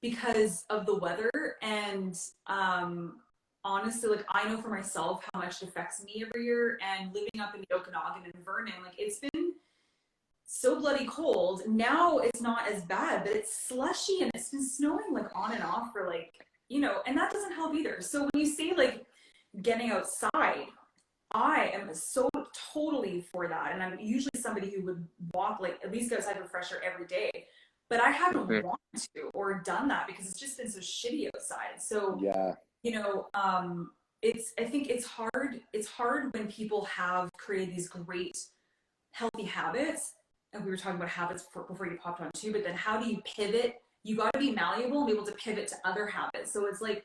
because of the weather. And honestly, like, I know for myself how much it affects me every year. And living up in the Okanagan and Vernon, like, it's been so bloody cold. Now it's not as bad, but it's slushy and it's been snowing like on and off for like, and that doesn't help either. So when you say like getting outside, I am so totally for that. And I'm usually somebody who would walk, like, at least get outside for fresh air every day. But I haven't Mhm. wanted to or done that because it's just been so shitty outside. So, Yeah, you know, I think it's hard when people have created these great healthy habits. And we were talking about habits before you popped on too, but then how do you pivot? You got to be malleable and be able to pivot to other habits. So it's like,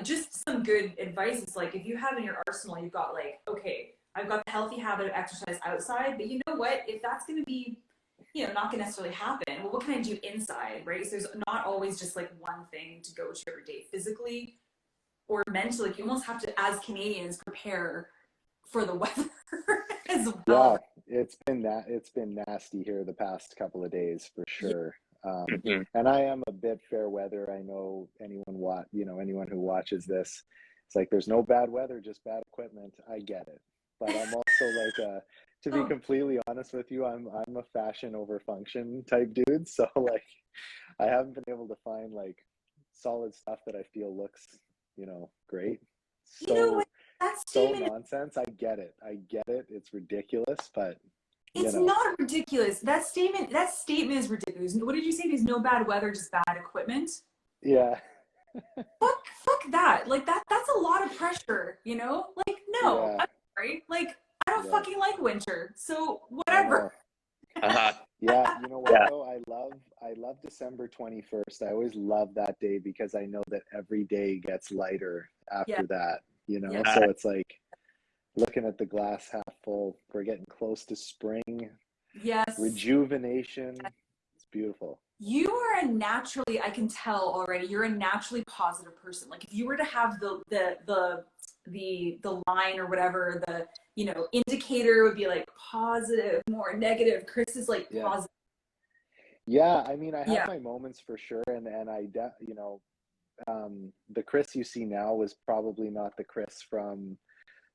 just some good advice. It's like if you have in your arsenal, you've got like, okay, I've got the healthy habit of exercise outside, but you know what? If that's going to be, not going to necessarily happen, well, what can I do inside, right? So there's not always just like one thing to go to every day physically or mentally. Like, you almost have to, as Canadians, prepare for the weather as well. yeah. It's been nasty here the past couple of days for Yeah. sure. Mhm. And I am a bit fair weather. I know anyone who watches this, it's like there's no bad weather, just bad equipment. I get it, but I'm also like to be Oh, completely honest with you, I'm a fashion over function type dude. So like, I haven't been able to find like solid stuff that I feel looks, great. you know what? So That so statement, nonsense. I get it. I get it. It's ridiculous, but you it's know, not ridiculous. That statement is ridiculous. What did you say? There's no bad weather, just bad equipment. yeah, Fuck that. Like that's a lot of pressure, you know? Like, no, yeah, I'm sorry. Like, I don't yeah. fucking like winter. So I whatever. know. Uh-huh. Yeah, you know what Yeah. though? I love December 21st. I always love that day because I know that every day gets lighter Yeah, after that, yeah. So it's like looking at the glass half full. We're getting close to spring, Yes. rejuvenation. It's beautiful. You are I can tell already, you're a naturally positive person. Like if you were to have the line or whatever, the indicator would be like positive, more negative. Chris is like Yeah. positive. Yeah, I mean, I have Yeah. my moments for sure, and the Chris you see now was probably not the Chris from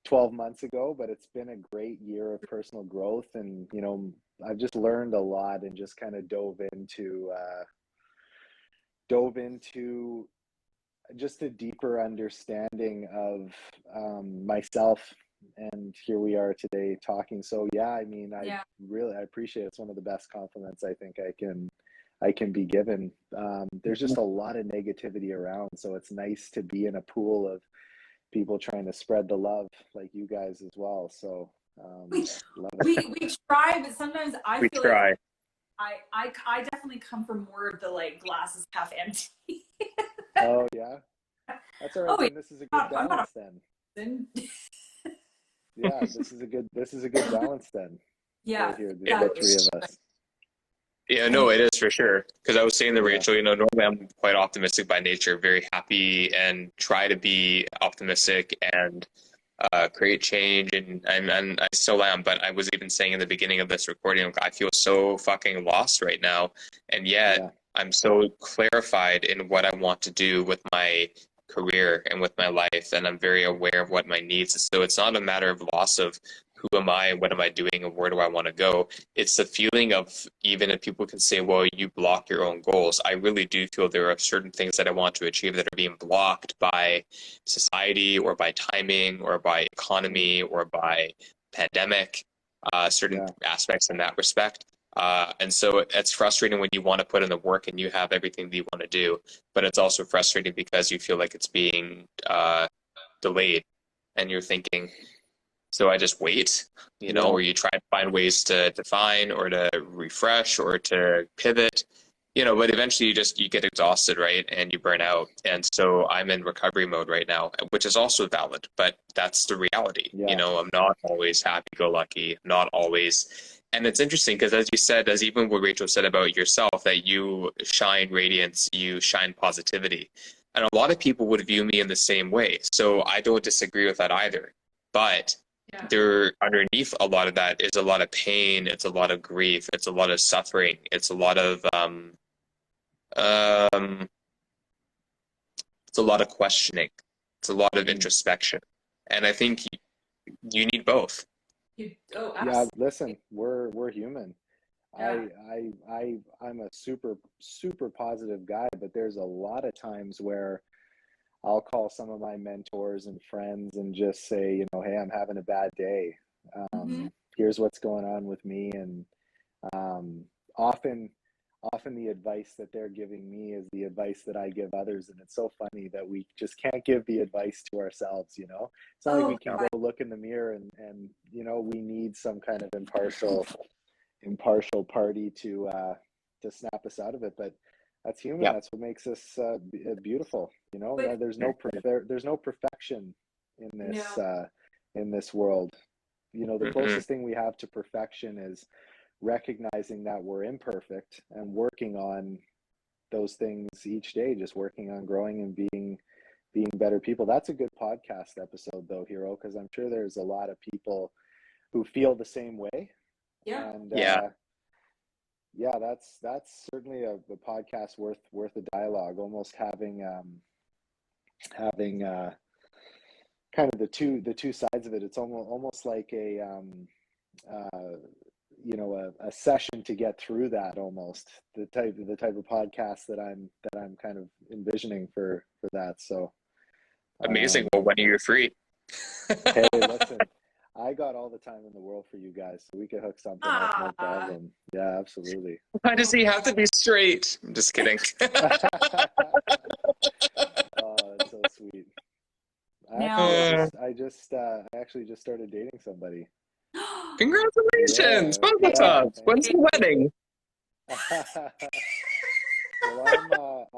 12 months ago, but it's been a great year of personal growth. And, I've just learned a lot and just kind of dove into just a deeper understanding of myself. And here we are today talking. So yeah, I mean, Yeah. I appreciate it. It's one of the best compliments I think I can be given. There's just a lot of negativity around, so it's nice to be in a pool of people trying to spread the love like you guys as well. So We love it. we try, but sometimes I We feel like try. I definitely come from more of the like glasses half empty. Oh yeah, that's all right. Oh, Then this is a good I'm not balance then. a person. Yeah, this is a good balance then. Yeah, Right here, the exactly. three of us. Yeah, no, it is for sure. Because I was saying to Yeah. Rachel, normally I'm quite optimistic by nature, very happy, and try to be optimistic and create change, and I still am. But I was even saying in the beginning of this recording, like, I feel so fucking lost right now, and yet Yeah. I'm so clarified in what I want to do with my career and with my life, and I'm very aware of what my needs. So it's not a matter of loss of who am I, what am I doing, and where do I want to go. It's the feeling of, even if people can say, well, you block your own goals, I really do feel there are certain things that I want to achieve that are being blocked by society or by timing or by economy or by pandemic, certain Yeah. aspects in that respect. And so it's frustrating when you want to put in the work and you have everything that you want to do, but it's also frustrating because you feel like it's being delayed, and you're thinking, so I just wait, Yeah. or you try to find ways to define or to refresh or to pivot, but eventually you get exhausted, right? And you burn out. And so I'm in recovery mode right now, which is also valid, but that's the reality. Yeah. I'm not always happy-go-lucky, not always. And it's interesting because, as you said, as even what Rachel said about yourself, that you shine radiance, you shine positivity. And a lot of people would view me in the same way. So I don't disagree with that either. But Yeah. there, underneath a lot of that is a lot of pain, it's a lot of grief, it's a lot of suffering, it's a lot of um, it's a lot of questioning, it's a lot of introspection, and I think you need both. Oh, Yeah, absolutely. listen, we're human. Yeah. I'm a super positive guy, but there's a lot of times where I'll call some of my mentors and friends and just say, hey, I'm having a bad day. Mm-hmm. Here's what's going on with me, and um, often the advice that they're giving me is the advice that I give others, and it's so funny that we just can't give the advice to ourselves. It's not like Oh, we can go look in the mirror and we need some kind of impartial party to snap us out of it, but that's human. Yeah. That's what makes us beautiful. but There's no perfection in no. this world. The Mm-mm. closest thing we have to perfection is recognizing that we're imperfect and working on those things each day, just working on growing and being better people. That's a good podcast episode though, Hiiro, because I'm sure there's a lot of people who feel the same way. Yeah. And Yeah. yeah, that's certainly a podcast worth a dialogue, almost having kind of the two sides of it. It's almost like uh, a session to get through that, almost the type of podcast that I'm kind of envisioning for that. So Amazing. Well, when are you free? hey, listen, I got all the time in the world for you guys, so we could hook something up, no problem. Yeah, absolutely. Why does he have to be straight? I'm just kidding. Oh, that's so sweet. Now. I actually just started dating somebody. Congratulations! Yeah, Mazel yeah, tov. thank When's you. the wedding? Well,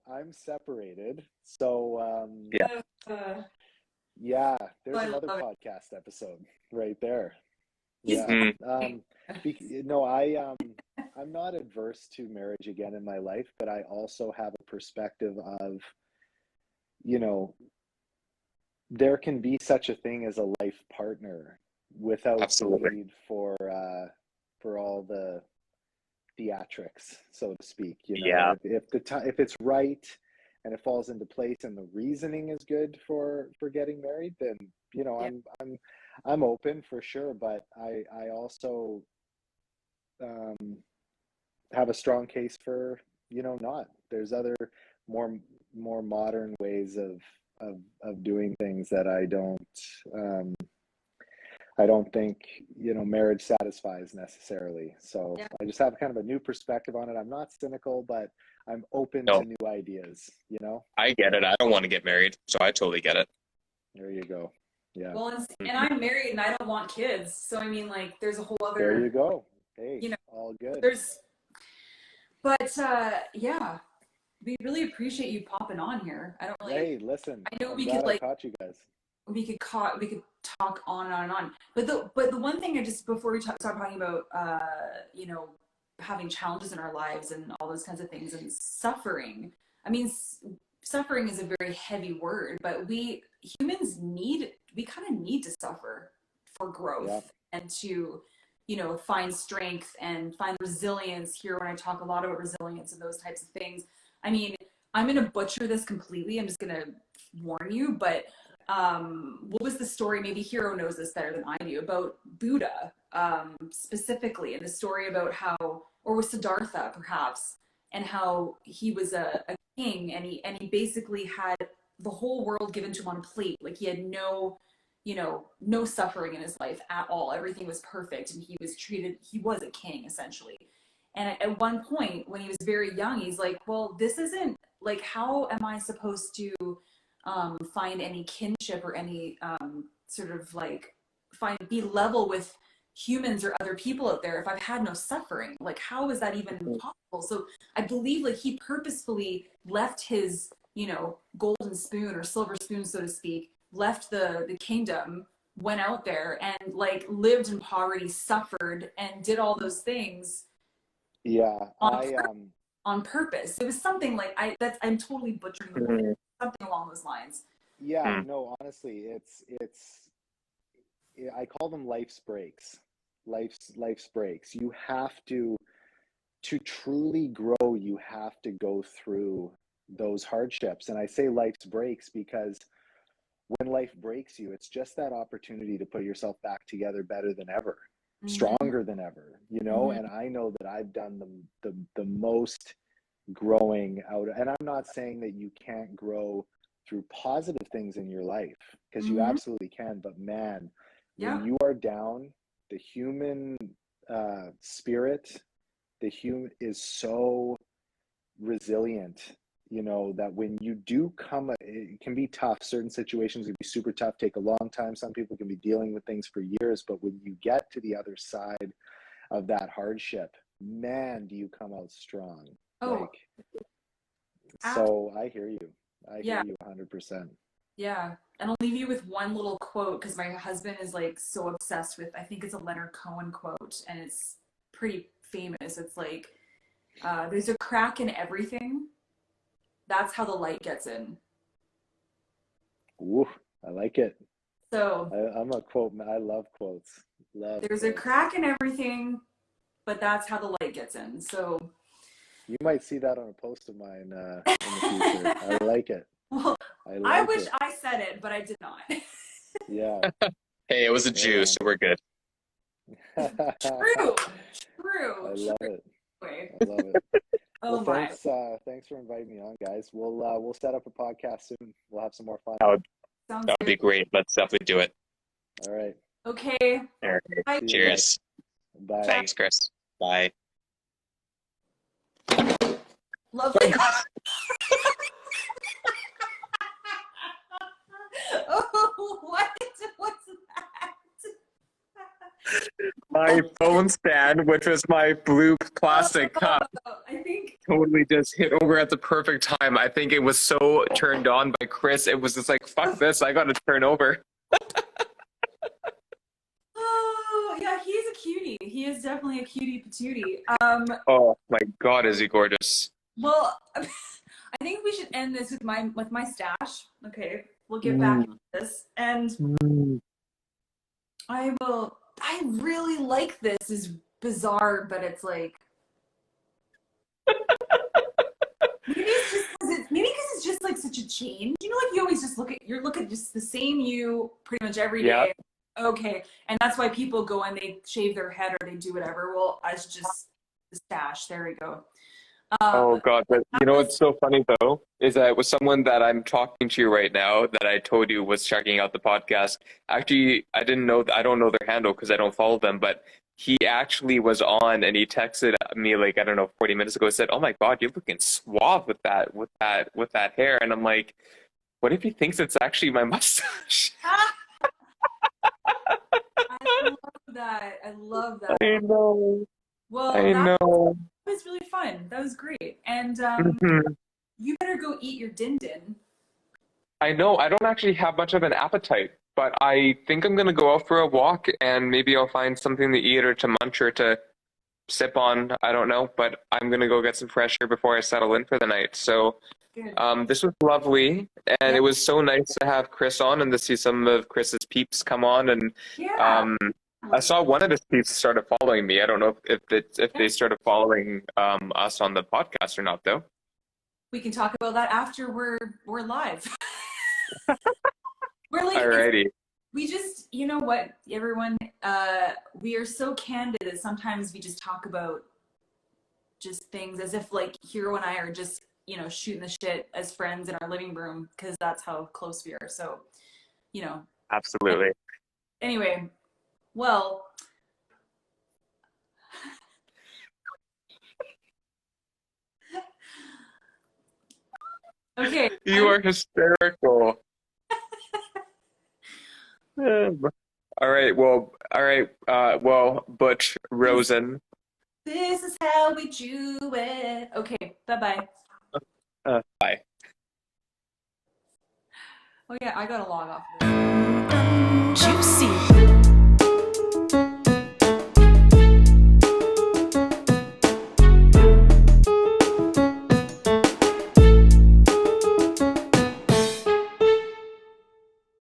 I'm separated, so Yeah. yeah, there's I another love it. podcast episode right there. He's Yeah. Mm. No, I'm not adverse to marriage again in my life, but I also have a perspective of, you know, there can be such a thing as a life partner without the Absolutely. need for all the theatrics, so to speak. Yeah. If it's right and it falls into place and the reasoning is good for getting married, then Yeah. I'm open for sure. But I also have a strong case for not. There's other more modern ways of doing things that um, I don't think marriage satisfies necessarily. So Yeah. I just have kind of a new perspective on it. I'm not cynical, but I'm open No, to new ideas. I get it. I don't want to get married, so I totally get it. There you go. Yeah. Well, and I'm married and I don't want kids. So, I mean, like, there's a whole There you other, go. Hey, you know, all good. but yeah, we really appreciate you popping on here. I don't really, Hey, listen, I know I'm we could glad I like, caught you guys. we could talk on and on and on. But the one thing I just, before we start talking about, you know, having challenges in our lives and all those kinds of things and suffering, I mean, suffering is a very heavy word, but we humans we kind of need to suffer for Yeah. growth and to, you know, find strength and find resilience. Here, when I talk a lot about resilience and those types of things, I mean, I'm going to butcher this completely. I'm just going to warn you, but what was the story? Maybe Hiro knows this better than I do about Buddha, specifically, and the story about how, or was Siddhartha perhaps, and how he was a king, and he basically had the whole world given to him on a plate. Like he had no, you know, no suffering in his life at all. Everything was perfect, and he was a king essentially. And at one point, when he was very young, he's like, well, this isn't like, how am I supposed to find any kinship or any sort of like be level with humans or other people out there if I've had no suffering? Like, how is that even possible? So I believe like he purposefully left his, you know, golden spoon or silver spoon, so to speak, left the kingdom, went out there and like lived in poverty, suffered, and did all those things Yeah, on I on purpose. It was something like I'm totally butchering the word, Mhm. something along those lines. yeah, no, honestly, I call them life's breaks. Life's breaks. You have to truly grow, you have to go through those hardships. And I say life's breaks because when life breaks you, it's just that opportunity to put yourself back together better than ever, Mm-hmm. stronger than ever, you know? Mm-hmm. And I know that I've done the most growing out. And I'm not saying that you can't grow through positive things in your life, because you Mm-hmm. absolutely can. But man, when Yeah. you are down, the human spirit, the human is so resilient, you know, that when you do come, it can be tough. Certain situations can be super tough, take a long time. Some people can be dealing with things for years, but when you get to the other side of that hardship, man, do you come out strong. Oh, Like, ab- so I hear you. I hear yeah. you 100%. Yeah. And I'll leave you with one little quote because my husband is like so obsessed with, I think it's a Leonard Cohen quote, and it's pretty famous. It's like, there's a crack in everything. That's how the light gets in. Ooh, I like it. So I'm a quote. I love quotes. Love there's a quotes. crack in everything, but that's how the light gets in. So, You might see that on a post of mine in the future. I like it. well, I I like wish it. I said it, but I did not. Yeah. Hey, it was a Right Jew, so we're good. True, I true, love true. it. Anyway, I love it. Well, oh my, thanks for inviting me on, guys. We'll set up a podcast soon. We'll have some more fun. That would, sounds that would good. be great. Let's definitely do it. All right. Okay, All right. bye. See you guys. Cheers. Bye. Ciao. Thanks, Chris. Bye. Lovely. My God, Oh, what was that? my phone stand, which was my blue plastic cup, I think. totally just hit over at the perfect time. I think it was so turned on by Chris. It was just like, fuck this, I gotta turn over. Oh, yeah, he's a cutie. He is definitely a cutie patootie. Oh my God, is he gorgeous? Well, I think we should end this with my stash. Okay, we'll get back to this, and I will. I really like this. Is bizarre, but it's like maybe because it's just like such a change. You know, like you always just look at just the same you pretty much every Yeah. day. Okay, and that's why people go and they shave their head or they do whatever. Well, I should just the stash. There we go. Oh God, but you know what's so funny though is that it was someone that I'm talking to right now that I told you was checking out the podcast. Actually, I didn't know, I don't know their handle because I don't follow them, but he actually was on and he texted me like, I don't know, 40 minutes ago, said, "Oh my God, you're looking suave with that hair." And I'm like, what if he thinks it's actually my mustache? I love that. I love that. I know. Well, I that know. was really fun. That was great. And Mhm. you better go eat your din din. I know. I don't actually have much of an appetite, but I think I'm gonna go out for a walk and maybe I'll find something to eat or to munch or to sip on. I don't know, but I'm gonna go get some fresh air before I settle in for the night. So, Good. this was lovely, and Yeah. it was so nice to have Chris on and to see some of Chris's peeps come on. And Yeah. um, I saw one of his peeps started following me. I don't know if they Yeah. started following us on the podcast or not, though. We can talk about that after we're live. We're like Alrighty. we just, you know what, everyone, we are so candid that sometimes we just talk about just things as if like Hiiro and I are just, you know, shooting the shit as friends in our living room because that's how close we are. So, you know, Absolutely. anyway, well, okay. You are hysterical. All right. All right. Well, Butch Rosen. This is how we do it. Okay, bye-bye. Bye. Oh yeah, I gotta log off of this.